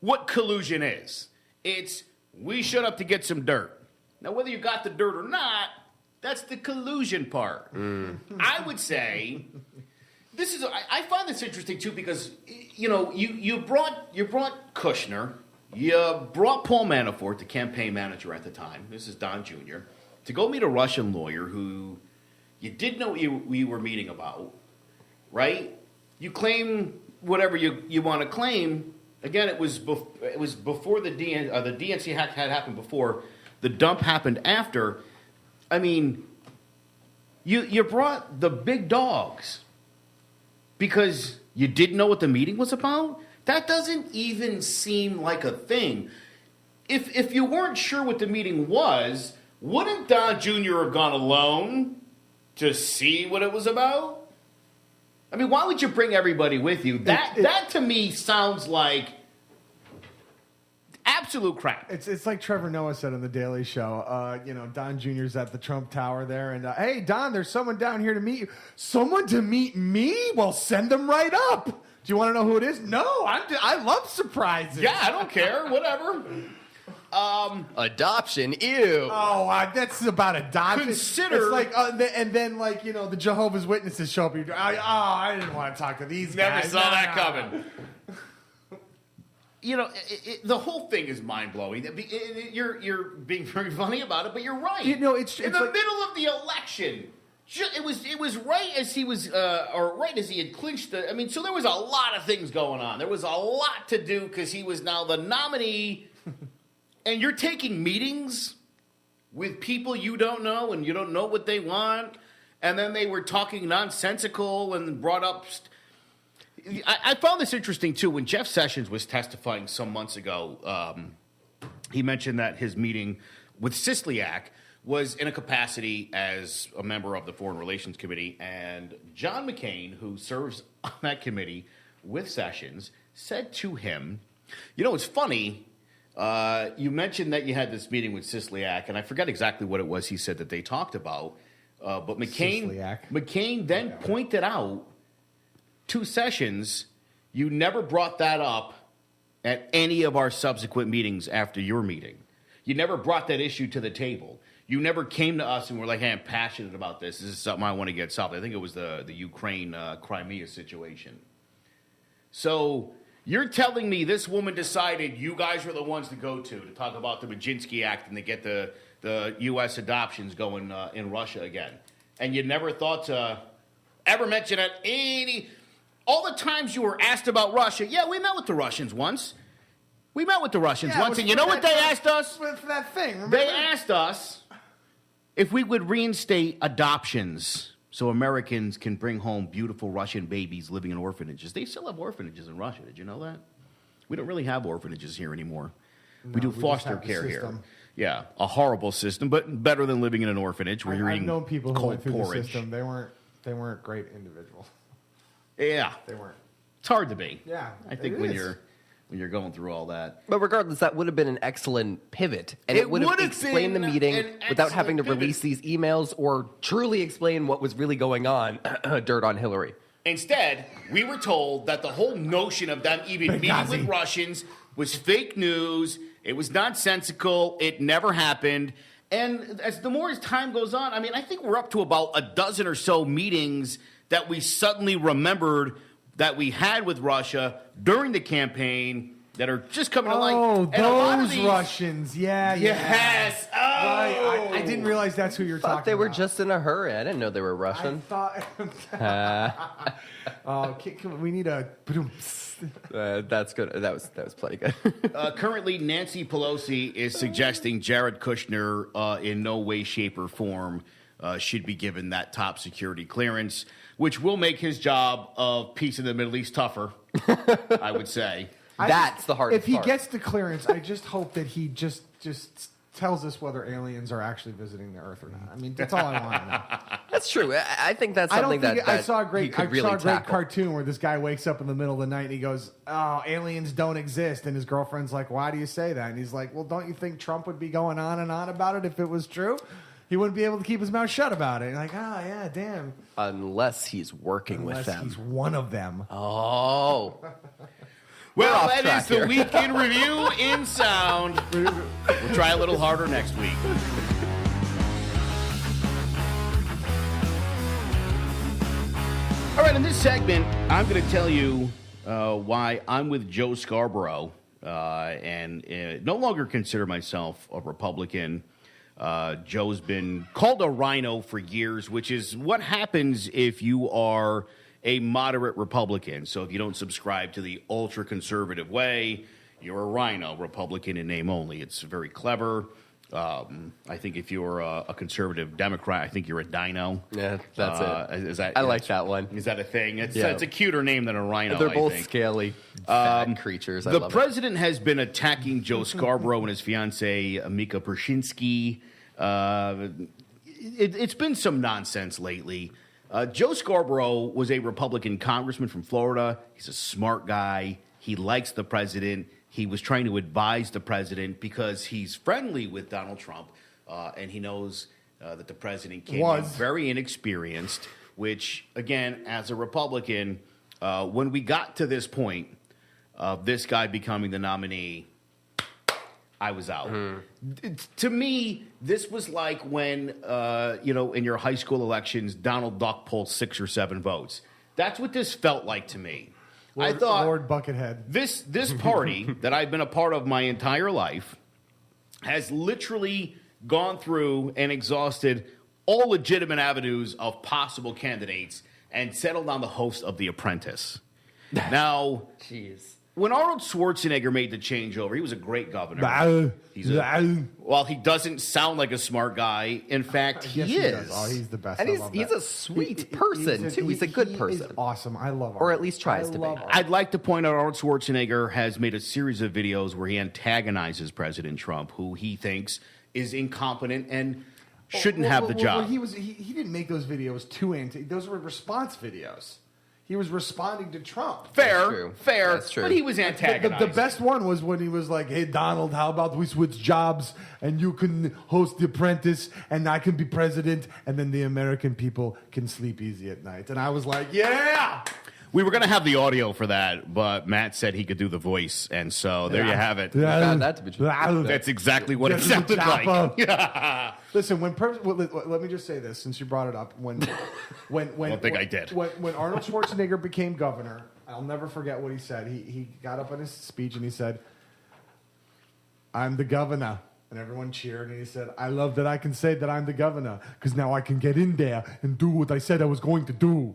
what collusion is. It's we showed up to get some dirt. Now, whether you got the dirt or not, that's the collusion part. I would say I find this interesting too, because you brought Kushner, you brought Paul Manafort, the campaign manager at the time. This is Don Jr. to go meet a Russian lawyer who you didn't know we were meeting about, right? You claim whatever you want to claim. Again, it was before the DNC hack had happened before. The dump happened after. I mean, you brought the big dogs because you didn't know what the meeting was about? That doesn't even seem like a thing. If you weren't sure what the meeting was, wouldn't Don Jr. have gone alone to see what it was about? I mean, why would you bring everybody with you? That to me sounds like absolute crap. It's like Trevor Noah said on The Daily Show. Don Jr.'s at the Trump Tower there, and hey, Don, there's someone down here to meet you. Someone to meet me? Well, send them right up. Do you want to know who it is? No, I love surprises. Yeah, I don't care. Whatever. Adoption, ew. Oh, that's about adoption. Consider, it's like, and then the Jehovah's Witnesses show up. I didn't want to talk to these guys. Never saw that coming. The whole thing is mind blowing. You're being very funny about it, but you're right. It's in the middle of the election. It was right as he was, or right as he had clinched the. So there was a lot of things going on. There was a lot to do because he was now the nominee. And you're taking meetings with people you don't know, and you don't know what they want, and then they were talking nonsensical and brought up. I found this interesting too when Jeff Sessions was testifying some months ago. He mentioned that his meeting with Kislyak was in a capacity as a member of the Foreign Relations Committee, and John McCain, who serves on that committee with Sessions, said to him, "It's funny." You mentioned that you had this meeting with Kislyak, and I forget exactly what it was he said that they talked about. But McCain then pointed out to Sessions, you never brought that up at any of our subsequent meetings after your meeting. You never brought that issue to the table. You never came to us and were like, hey, I'm passionate about this. This is something I want to get solved. I think it was the Ukraine Crimea situation. So you're telling me this woman decided you guys were the ones to go to talk about the Majinsky Act and to get the U.S. adoptions going in Russia again. And you never thought to ever mention it all the times you were asked about Russia. Yeah, we met with the Russians once. We met with the Russians once. And you know what they asked us? For that thing, remember? They asked us if we would reinstate adoptions so Americans can bring home beautiful Russian babies living in orphanages. They still have orphanages in Russia. Did you know that? We don't really have orphanages here anymore. We do foster care here. Yeah, a horrible system, but better than living in an orphanage where you're eating cold porridge. I've known people who went through the system. They weren't great individuals. Yeah. They weren't. It's hard to be. Yeah. I think when when you're going through all that. But regardless, that would have been an excellent pivot. And It it would have would have explained the been meeting an without having to excellent release these emails or truly explain what was really going on. Dirt on Hillary. Instead, we were told that the whole notion of them even meeting with Russians was fake news. It was nonsensical. It never happened. And as time goes on, I mean, I think we're up to about a dozen or so meetings that we suddenly remembered that we had with Russia during the campaign that are just coming to light. Oh, And a lot of those these- Russians. Yeah, Yes. Oh. Right. I didn't realize that's who you're Thought talking they were about. just in a hurry. I didn't know they were Russian. We need a... That's good. That was plenty good. Currently, Nancy Pelosi is suggesting Jared Kushner in no way, shape, or form should be given that top security clearance, which will make his job of peace in the Middle East tougher, I would say. That's the hardest If he part. gets the clearance, I just hope that he just tells us whether aliens are actually visiting the Earth or not. I mean, that's all I want to know. That's true. I think that's I something don't think that I saw a he great could really tackle. cartoon where this guy wakes up in the middle of the night and he goes, "Oh, aliens don't exist," and his girlfriend's like, "Why do you say that?" And he's like, "Well, don't you think Trump would be going on and on about it if it was true? He wouldn't be able to keep his mouth shut about it." And like, "Oh yeah, damn." Unless he's working with them. He's one of them. Oh. Well, off that track is the here. Week in Review in Sound. We'll try a little harder next week. All right, in this segment, I'm going to tell you why I'm with Joe Scarborough and no longer consider myself a Republican. Joe's been called a rhino for years, which is what happens if you are a moderate Republican. So if you don't subscribe to the ultra-conservative way, you're a rhino, Republican in name only. It's very clever. I think if you're a conservative Democrat, I think you're a dino. Yeah, that's it. Is that, I like that one. Is that a thing? It's, Yeah. it's a cuter name than a rhino, They're I both think. scaly, fat creatures. I The love president has been attacking Joe Scarborough and his fiancee, Mika Pershinsky. It's been some nonsense lately. Joe Scarborough was a Republican congressman from Florida. He's a smart guy. He likes the president. He was trying to advise the president because he's friendly with Donald Trump, and he knows that the president came in very inexperienced, which, again, as a Republican, when we got to this point of this guy becoming the nominee, I was out. To me, this was like when, in your high school elections, Donald Duck pulled 6 or 7 votes. That's what this felt like to me. I thought Lord Buckethead. this party that I've been a part of my entire life has literally gone through and exhausted all legitimate avenues of possible candidates and settled on the host of The Apprentice. Now, Jeez. when Arnold Schwarzenegger made the changeover, he was a great governor. Well, he doesn't sound like a smart guy. In fact, Yes, he does. is. Oh, he's the best. And I love he's that. a sweet person, too. He's a good he person. Is awesome. I love him. Or at least tries to be. I'd like to point out Arnold Schwarzenegger has made a series of videos where he antagonizes President Trump, who he thinks is incompetent and shouldn't have the job. He didn't make those videos those were response videos. He was responding to Trump. Fair. That's true. But he was antagonizing. The best one was when he was like, "Hey Donald, how about we switch jobs and you can host The Apprentice and I can be president and then the American people can sleep easy at night." And I was like, "Yeah." We were going to have the audio for that, but Matt said he could do the voice, and so there you have it. Found that to be true. That's exactly what it sounded like. Listen, let me just say this since you brought it up. When I don't think I did. When Arnold Schwarzenegger became governor, I'll never forget what he said. He got up in his speech and he said, "I'm the governor." And everyone cheered, and he said, "I love that I can say that I'm the governor, because now I can get in there and do what I said I was going to do."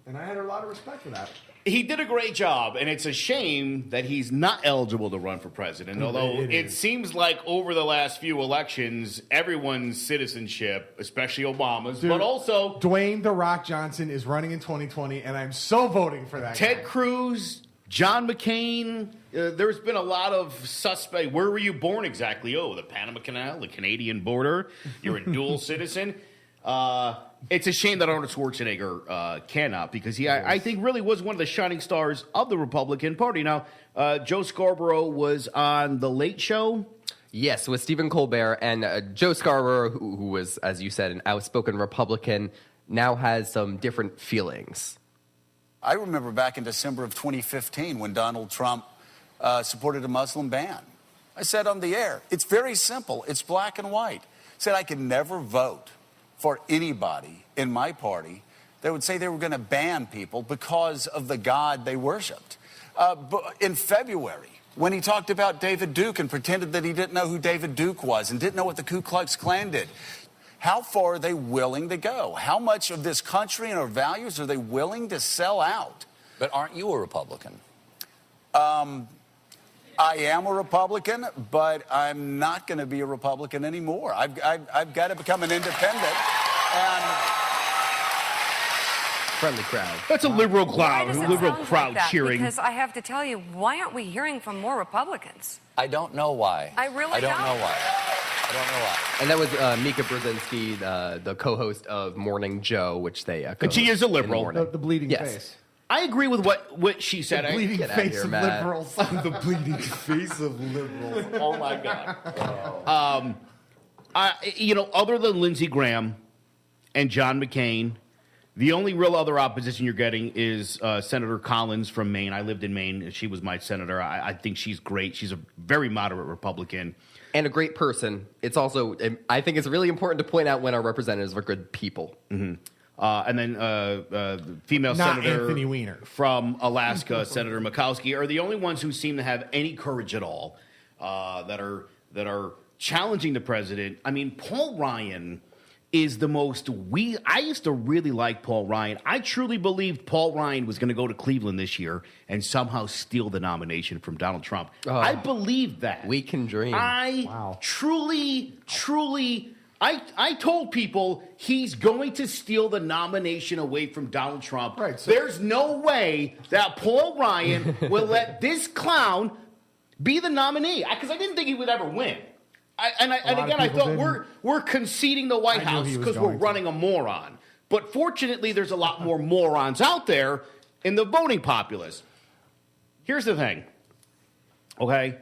And I had a lot of respect for that. He did a great job, and it's a shame that he's not eligible to run for president, although it seems like over the last few elections, everyone's citizenship, especially Obama's, Dude, but also Dwayne "The Rock" Johnson is running in 2020, and I'm so voting for that Ted guy. Cruz, John McCain. There's been a lot of suspect. Where were you born exactly? Oh, the Panama Canal, the Canadian border. You're a dual citizen. It's a shame that Arnold Schwarzenegger cannot, because he, I think, really was one of the shining stars of the Republican Party. Now, Joe Scarborough was on The Late Show. Yes, with Stephen Colbert, and Joe Scarborough, who was, as you said, an outspoken Republican, now has some different feelings. I remember back in December of 2015 when Donald Trump supported a Muslim ban. I said on the air, it's very simple. It's black and white. I said I could never vote for anybody in my party that would say they were going to ban people because of the God they worshipped. But in February, when he talked about David Duke and pretended that he didn't know who David Duke was and didn't know what the Ku Klux Klan did, how far are they willing to go? How much of this country and our values are they willing to sell out? But aren't you a Republican? I am a Republican, but I'm not going to be a Republican anymore. I've got to become an independent. And friendly crowd. That's a liberal Why does it liberal sound crowd like that? cheering. Because I have to tell you, why aren't we hearing from more Republicans? I don't know why. I really I don't know why. I don't know why. And that was Mika Brzezinski, the co-host of Morning Joe, which they But she is a liberal. The bleeding Yes. face. I agree with what she said. The bleeding Get outta face here, of Matt. liberals. The bleeding face of liberals. Oh my God. Other than Lindsey Graham and John McCain, the only real other opposition you're getting is Senator Collins from Maine. I lived in Maine. She was my senator. I think she's great. She's a very moderate Republican. And a great person. It's also, I think it's really important to point out when our representatives are good people. Mm-hmm. And then the female Not senator Anthony Weiner. from Alaska, Senator Murkowski, are the only ones who seem to have any courage at all that are challenging the president. I mean, Paul Ryan is the most I used to really like Paul Ryan. I truly believed Paul Ryan was going to go to Cleveland this year and somehow steal the nomination from Donald Trump. I believed that. We can dream. Truly, I told people he's going to steal the nomination away from Donald Trump. Right, so- There's no way that Paul Ryan will let this clown be the nominee, because I didn't think he would ever win. And again, I thought we're conceding the White I knew House he was because we're going to. running a moron. But fortunately, there's a lot more morons out there in the voting populace. Here's the thing, okay?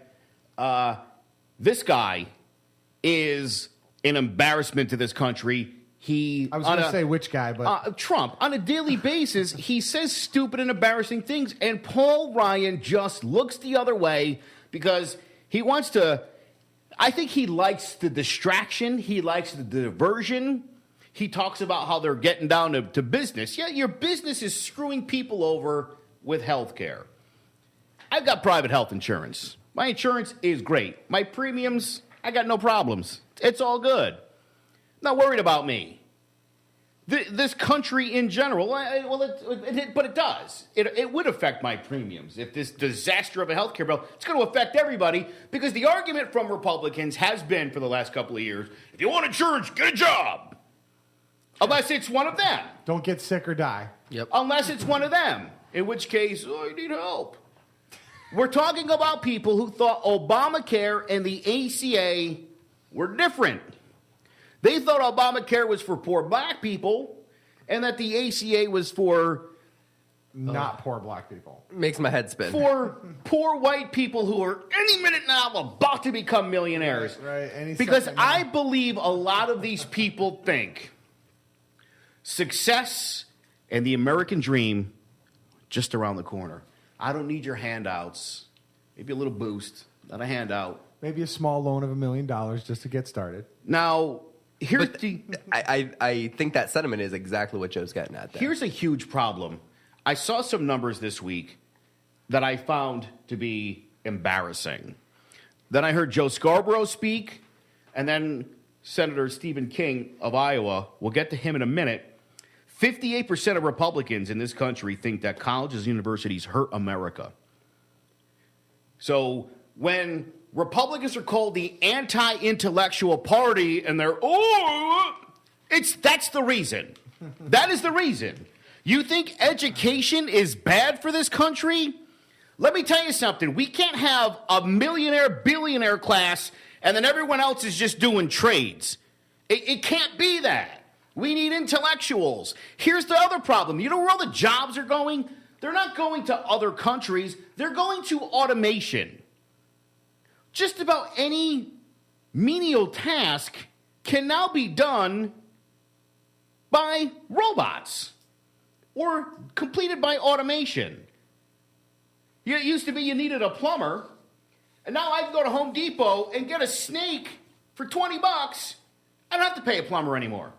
This guy is an embarrassment to this country. I was going to say which guy, but Trump, on a daily basis, he says stupid and embarrassing things, and Paul Ryan just looks the other way because he wants to. I think he likes the distraction. He likes the diversion. He talks about how they're getting down to business. Yeah, your business is screwing people over with health care. I've got private health insurance. My insurance is great. My premiums, I got no problems. It's all good. Not worried about me. This country in general, but it does. It would affect my premiums. If this disaster of a health care bill, it's going to affect everybody, because the argument from Republicans has been for the last couple of years, if you want insurance, get a job. Unless it's one of them. don't get sick or die. Yep. Unless it's one of them, in which case, I need help. We're talking about people who thought Obamacare and the ACA were different. They thought Obamacare was for poor black people and that the ACA was for Not poor black people. Makes my head spin. for poor white people who are any minute now about to become millionaires. Right. Any Because second I now. believe a lot of these people think success and the American dream just around the corner. I don't need your handouts. Maybe a little boost, not a handout. Maybe a small loan of $1 million just to get started. Now, here's But the I think that sentiment is exactly what Joe's getting at there. here's a huge problem. I saw some numbers this week that I found to be embarrassing. Then I heard Joe Scarborough speak, and then Senator Stephen King of Iowa. We'll get to him in a minute. 58% of Republicans in this country think that colleges and universities hurt America. So when Republicans are called the anti-intellectual party and they're, that's the reason. That is the reason. You think education is bad for this country? Let me tell you something. We can't have a millionaire, billionaire class and then everyone else is just doing trades. It can't be that. We need intellectuals. Here's the other problem. You know where all the jobs are going? They're not going to other countries. They're going to automation. Just about any menial task can now be done by robots or completed by automation. It used to be you needed a plumber, and now I can go to Home Depot and get a snake for $20. I don't have to pay a plumber anymore.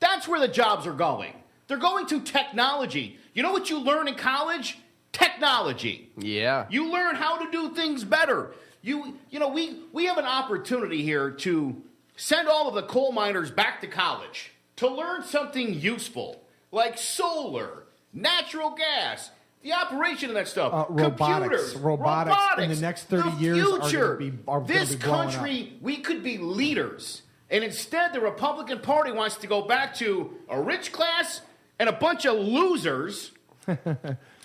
That's where the jobs are going. They're going to technology. You know what you learn in college? Technology. Yeah. You learn how to do things better. You know, we have an opportunity here to send all of the coal miners back to college to learn something useful, like solar, natural gas, the operation of that stuff, computers, robotics in the next 30 years are going to be this country, we could be leaders. And instead, the Republican Party wants to go back to a rich class and a bunch of losers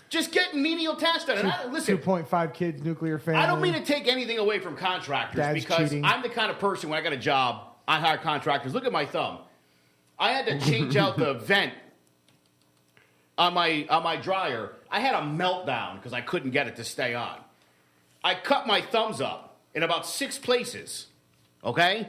just getting menial tasks done. And listen, 2.5 kids, nuclear family. I don't mean to take anything away from contractors because cheating. I'm the kind of person, when I got a job, I hire contractors. Look at my thumb. I had to change out the vent on my dryer. I had a meltdown because I couldn't get it to stay on. I cut my thumbs up in about 6 places. Okay?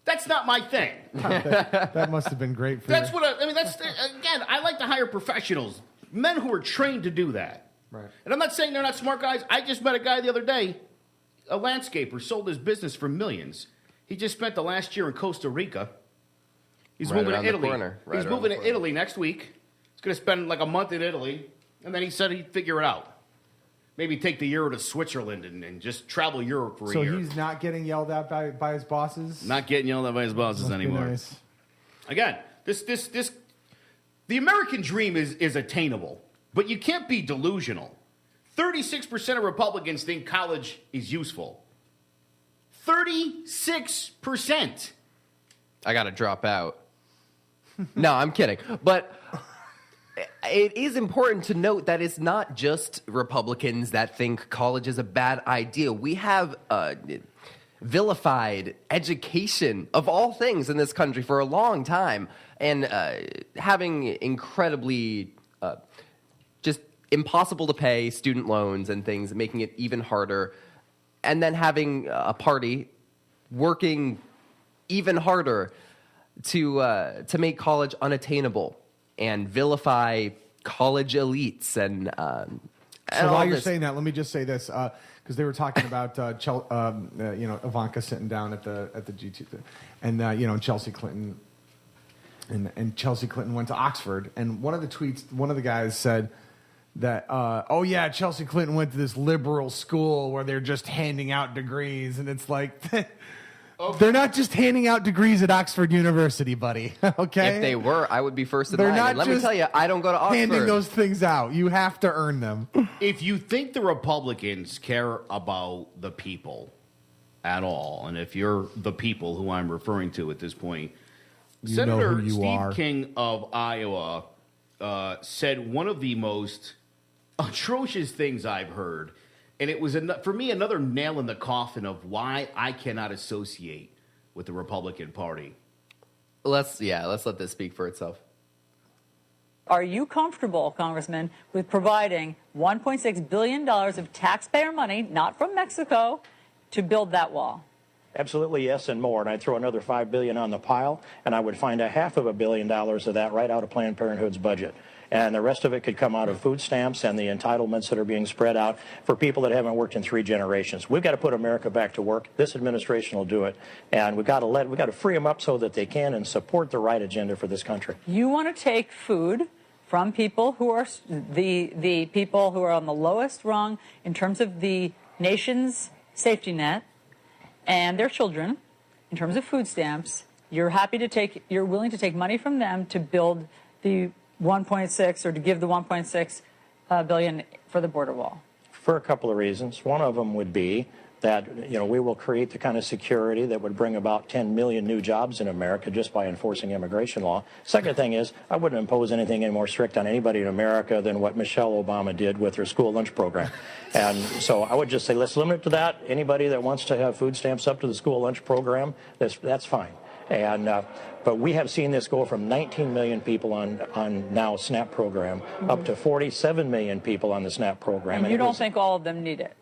That's not my thing. That must have been great for That's you. what I mean. That's again. I like to hire professionals, men who are trained to do that. Right. And I'm not saying they're not smart guys. I just met a guy the other day, a landscaper, sold his business for millions. He just spent the last year in Costa Rica. He's Right moving to around the Italy. corner. Right He's around moving the to corner. Italy next week. He's going to spend like a month in Italy, and then he said he'd figure it out. Maybe take the Euro to Switzerland and just travel Europe for So a year. he's not getting yelled at by his bosses? Not getting yelled at by his bosses Must be anymore. nice. Again, the American dream is attainable, but you can't be delusional. 36% of Republicans think college is useful. 36%. I got to drop out. No, I'm kidding. But it is important to note that it's not just Republicans that think college is a bad idea. We have vilified education of all things in this country for a long time, and having incredibly just impossible to pay student loans and things, making it even harder, and then having a party working even harder to make college unattainable and vilify college elites and So while you're saying that, let me just say this, because they were talking about Ivanka sitting down at the G2, and Chelsea Clinton, and Chelsea Clinton went to Oxford, and one of the tweets, one of the guys said that Chelsea Clinton went to this liberal school where they're just handing out degrees, and it's like they're not just handing out degrees at Oxford University, buddy. Okay, if they were, I would be first in They're line. not And let me just tell you, I don't go to Oxford. handing those things out. You have to earn them. If you think the Republicans care about the people at all, and if you're the people who I'm referring to at this point, You Senator know who you Steve are. King of Iowa said one of the most atrocious things I've heard, and it was, for me, another nail in the coffin of why I cannot associate with the Republican Party. Let's let this speak for itself. Are you comfortable, Congressman, with providing $1.6 billion of taxpayer money, not from Mexico, to build that wall? Absolutely, yes, and more. And I'd throw another $5 billion on the pile, and I would find $500 million of that right out of Planned Parenthood's budget. And the rest of it could come out of food stamps and the entitlements that are being spread out for people that haven't worked in 3 generations. We've got to put America back to work. This administration will do it, and we've got to free them up so that they can and support the right agenda for this country. You want to take food from people who are the people who are on the lowest rung in terms of the nation's safety net and their children in terms of food stamps. You're willing to take money from them to build the 1.6 or to give the 1.6 billion for the border wall. For a couple of reasons. One of them would be that we will create the kind of security that would bring about 10 million new jobs in America just by enforcing immigration law. Second thing is, I wouldn't impose anything any more strict on anybody in America than what Michelle Obama did with her school lunch program. And so I would just say, let's limit it to that. Anybody that wants to have food stamps up to the school lunch program, that's fine. But we have seen this go from 19 million people on now SNAP program up to 47 million people on the SNAP program. And you don't think all of them need it?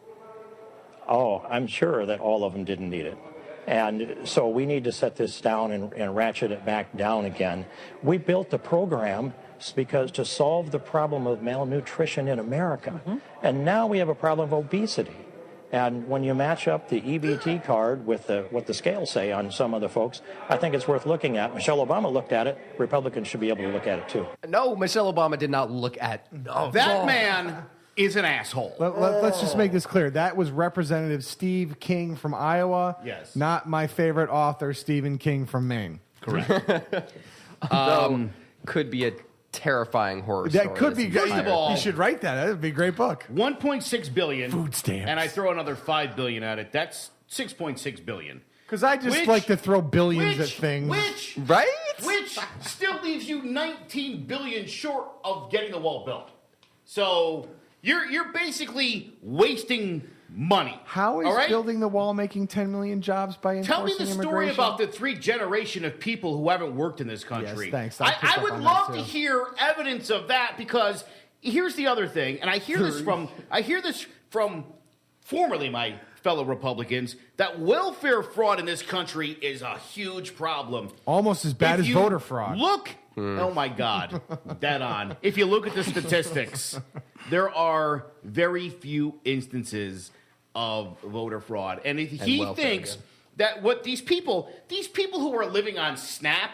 Oh, I'm sure that all of them didn't need it. And so we need to set this down and ratchet it back down again. We built the program because to solve the problem of malnutrition in America. And now we have a problem of obesity. And when you match up the EBT card with what the scales say on some of the folks, I think it's worth looking at. Michelle Obama looked at it. Republicans should be able to look at it too. No, Michelle Obama did not look at that man is an asshole. Let's just make this clear. That was Representative Steve King from Iowa. Yes. Not my favorite author, Stephen King from Maine. Correct. Could be a terrifying horror story. That could be. First of all, you should write that. That would be a great book. 1.6 billion food stamps, and I throw another 5 billion at it. That's 6.6 billion. Because I just like to throw billions at things. Which still leaves you 19 billion short of getting the wall built. So you're basically wasting money. How is building the wall making 10 million jobs by enforcing Tell me the story immigration? about the 3 generation of people who haven't worked in this country. Yes, thanks. I would love to hear evidence of that, because here's the other thing, and I hear this from formerly my fellow Republicans, that welfare fraud in this country is a huge problem. Almost as bad If as you voter fraud. Look, oh my God, dead on. If you look at the statistics, there are very few instances of voter fraud, and if he thinks that what these people who are living on SNAP,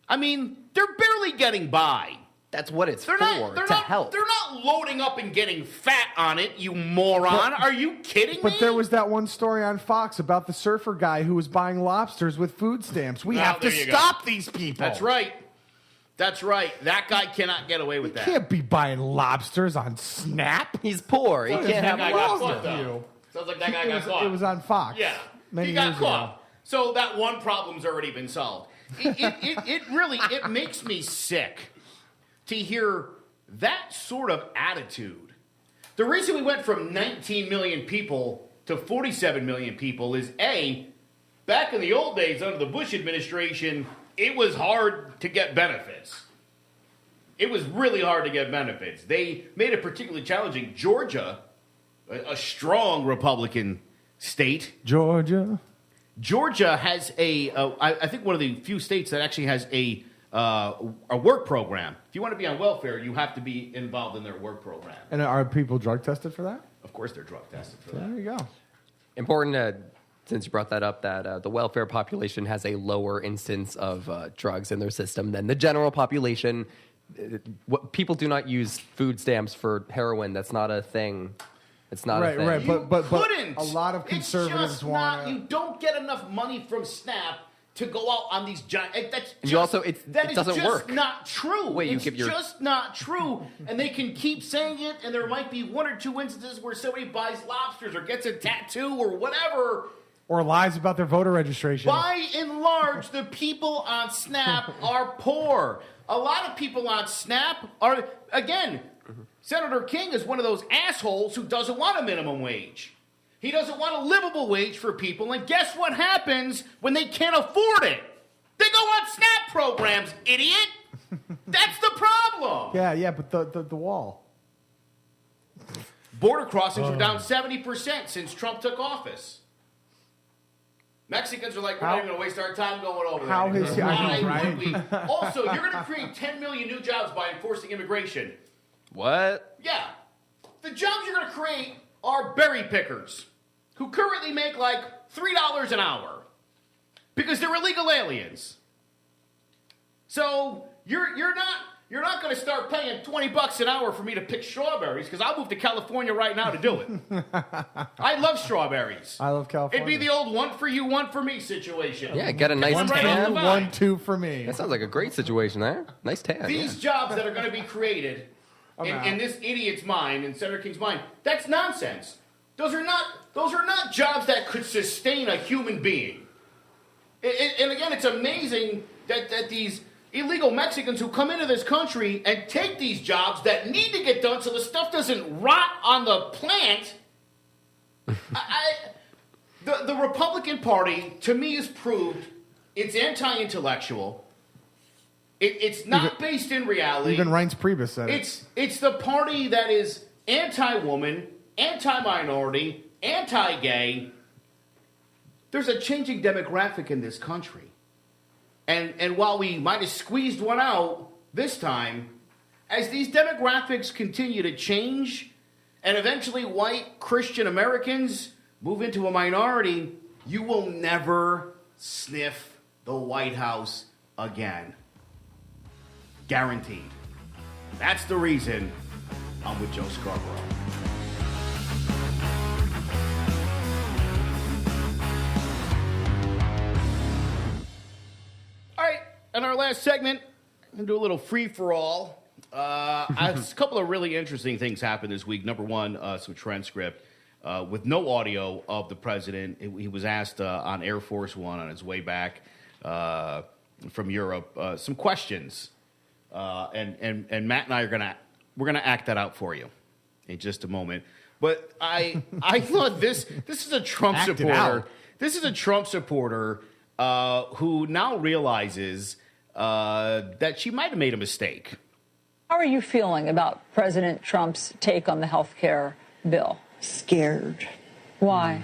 I mean, they're barely getting by. That's what it's They're not loading up and getting fat on it, you moron. Are you kidding me? But there was that one story on Fox about the surfer guy who was buying lobsters with food stamps. We have to stop these people. That's right. That's right. That guy cannot get away with that. Can't be buying lobsters on Snap. He's poor. He can't have lobster. Sounds like that guy got caught. It was on Fox. Yeah, he got caught. So that one problem's already been solved. It really makes me sick to hear that sort of attitude. The reason we went from 19 million people to 47 million people is back in the old days under the Bush administration, it was hard to get benefits. It was really hard to get benefits. They made it particularly challenging. Georgia, a strong Republican state. Georgia has I think one of the few states that actually has a work program. If you want to be on welfare, you have to be involved in their work program. And are people drug tested for that? Of course they're drug tested for that. There you go. Important, since you brought that up, that the welfare population has a lower instance of drugs in their system than the general population. People do not use food stamps for heroin. That's not a thing. It's not a thing. Right, but couldn't. a lot of conservatives want You don't get enough money from SNAP to go out on these giant. It doesn't work. Not true. Wait, it's just not true, and they can keep saying it. And there might be 1 or 2 instances where somebody buys lobsters or gets a tattoo or whatever. Or lies about their voter registration. By and large, the people on SNAP are poor. A lot of people on SNAP are, again, Senator King is one of those assholes who doesn't want a minimum wage. He doesn't want a livable wage for people, and guess what happens when they can't afford it? They go on SNAP programs, idiot! That's the problem! Yeah, but the wall. Border crossings are down 70% since Trump took office. Mexicans are like, we're not even going to waste our time going over there. Right? Also, you're going to create 10 million new jobs by enforcing immigration. What? Yeah. The jobs you're going to create are berry pickers who currently make like $3 an hour because they're illegal aliens. So you're not going to start paying $20 an hour for me to pick strawberries, because I'll move to California right now to do it. I love strawberries. I love California. It'd be the old 1 for you, 1 for me situation. Yeah, get a nice One tan. 1, 2 for me. That sounds like a great situation there. Nice tan. These jobs that are going to be created in this idiot's mind, in Senator King's mind, that's nonsense. Those are not jobs that could sustain a human being. And again, it's amazing that these illegal Mexicans who come into this country and take these jobs that need to get done so the stuff doesn't rot on the plant. The Republican Party, to me, has proved It's anti-intellectual. It's not based in reality. Even Reince Priebus said it. It's the party that is anti-woman, anti-minority, anti-gay. There's a changing demographic in this country. And while we might have squeezed one out this time, as these demographics continue to change, and eventually white Christian Americans move into a minority, you will never sniff the White House again. Guaranteed. That's the reason I'm with Joe Scarborough. All right, in our last segment, I'm going to do a little free-for-all. A couple of really interesting things happened this week. Number one, some transcript with no audio of the president. He was asked on Air Force One on his way back from Europe some questions, and Matt and I we're gonna act that out for you in just a moment. But I thought this is a Trump supporter. This is a Trump supporter who now realizes that she might have made a mistake. How are you feeling about President Trump's take on the health care bill? Scared. Why?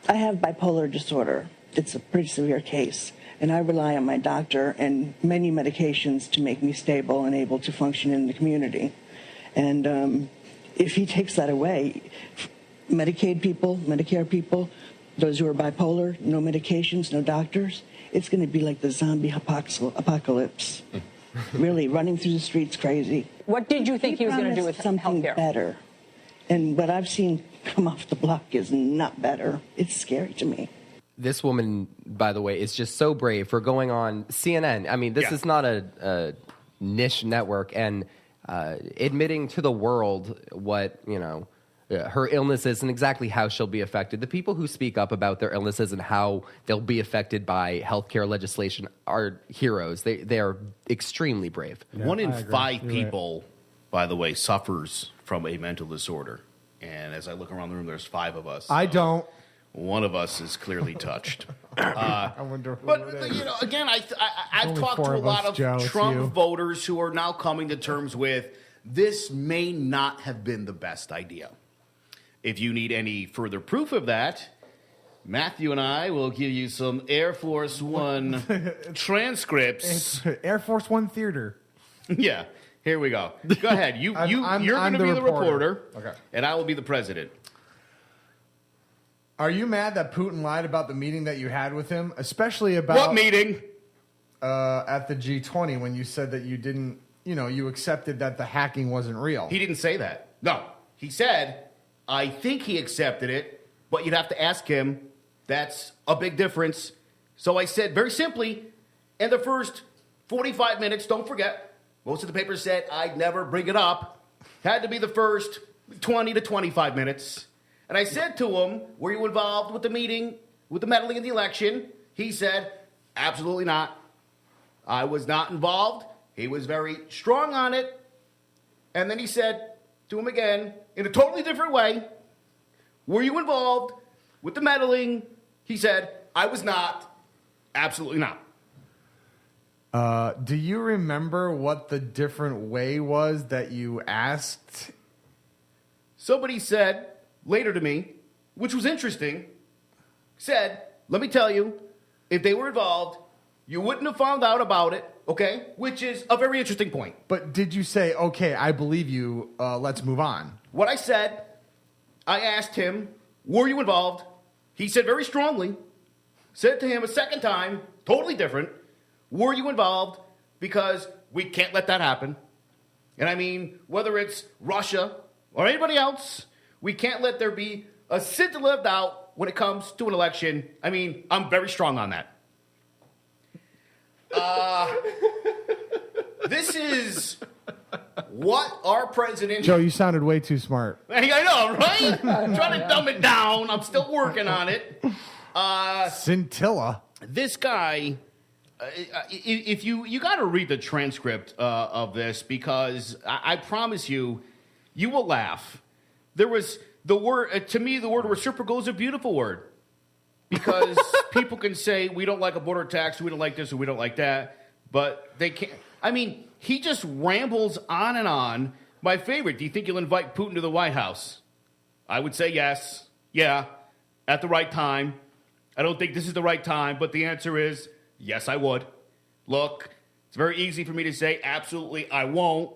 I have bipolar disorder. It's a pretty severe case, and I rely on my doctor and many medications to make me stable and able to function in the community. And if he takes that away, Medicaid people, Medicare people, those who are bipolar, no medications, no doctors, it's going to be like the zombie apocalypse. Really running through the streets crazy. What did you think he was going to do with something healthcare? Better? And what I've seen come off the block is not better. It's scary to me. This woman, by the way, is just so brave for going on CNN. I mean, this is not a niche network, and admitting to the world what, her illness is and exactly how she'll be affected. The people who speak up about their illnesses and how they'll be affected by healthcare legislation are heroes. They are extremely brave. Yeah, 1 in 5 people, by the way, suffers from a mental disorder. And as I look around the room, there's 5 of us. I don't. One of us is clearly touched. I wonder who but it is. again, I've Only talked to 4 a of lot us, of Joe, it's you. Trump voters who are now coming to terms with this may not have been the best idea. If you need any further proof of that, Matthew and I will give you some Air Force One transcripts. Air Force One theater. Yeah, here we go. Go ahead. You're going to be the reporter, Okay. and I will be the president. Are you mad that Putin lied about the meeting that you had with him, especially about What meeting? At the G20 when you said that you didn't, you accepted that the hacking wasn't real? He didn't say that. No, he said, I think he accepted it, but you'd have to ask him. That's a big difference. So I said, very simply, in the first 45 minutes, don't forget, most of the papers said I'd never bring it up. Had to be the first 20 to 25 minutes. And I said to him, were you involved with the meeting, with the meddling in the election? He said, absolutely not. I was not involved. He was very strong on it. And then he said to him again, in a totally different way, were you involved with the meddling? He said, I was not. Absolutely not. Do you remember what the different way was that you asked? Somebody said later to me, which was interesting, said, let me tell you, if they were involved, you wouldn't have found out about it, okay? Which is a very interesting point. But did you say, okay, I believe you, let's move on? What I said, I asked him, were you involved? He said very strongly, said to him a second time, totally different, were you involved? Because we can't let that happen. And I mean, whether it's Russia or anybody else, we can't let there be a scintilla of doubt when it comes to an election. I mean, I'm very strong on that. This is what our president... Joe, you sounded way too smart. I know, right? I'm trying to dumb it down. I'm still working on it. Scintilla? This guy... if you got to read the transcript of this, because I promise you, you will laugh. There was the word, to me, the word reciprocal is a beautiful word. because people can say we don't like a border tax, we don't like this, or we don't like that, but they can't. I mean, he just rambles on and on. My favorite, do you think you'll invite Putin to the White House? I would say yes. Yeah, at the right time. I don't think this is the right time, but the answer is yes, I would. Look, it's very easy for me to say absolutely I won't.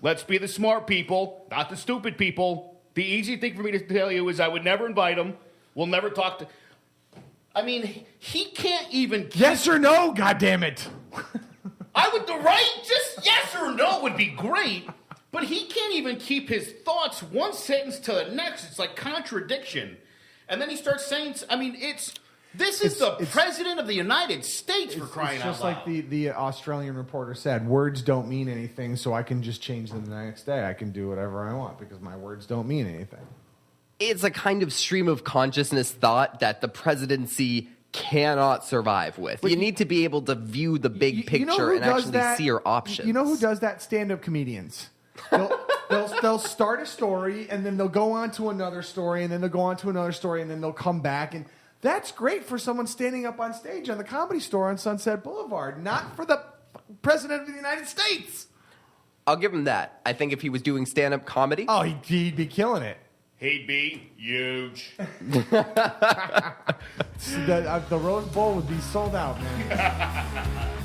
Let's be the smart people, not the stupid people. The easy thing for me to tell you is I would never invite him. We'll never talk to... I mean, he can't even... Yes or no, goddammit. I would... The right? Just yes or no would be great. But he can't even keep his thoughts one sentence to the next. It's like contradiction. And then he starts saying... I mean, This is the President of the United States, for crying out loud. It's just like the Australian reporter said, words don't mean anything, so I can just change them the next day. I can do whatever I want because my words don't mean anything. It's a kind of stream of consciousness thought that the presidency cannot survive with. You need to be able to view the big picture and actually see your options. You know who does that? Stand-up comedians. They'll start a story, and then they'll go on to another story, and then they'll go on to another story, and then they'll come back. And that's great for someone standing up on stage on the Comedy Store on Sunset Boulevard, not for the President of the United States. I'll give him that. I think if he was doing stand-up comedy... Oh, he'd be killing it. He'd be huge. The Rose Bowl would be sold out, man.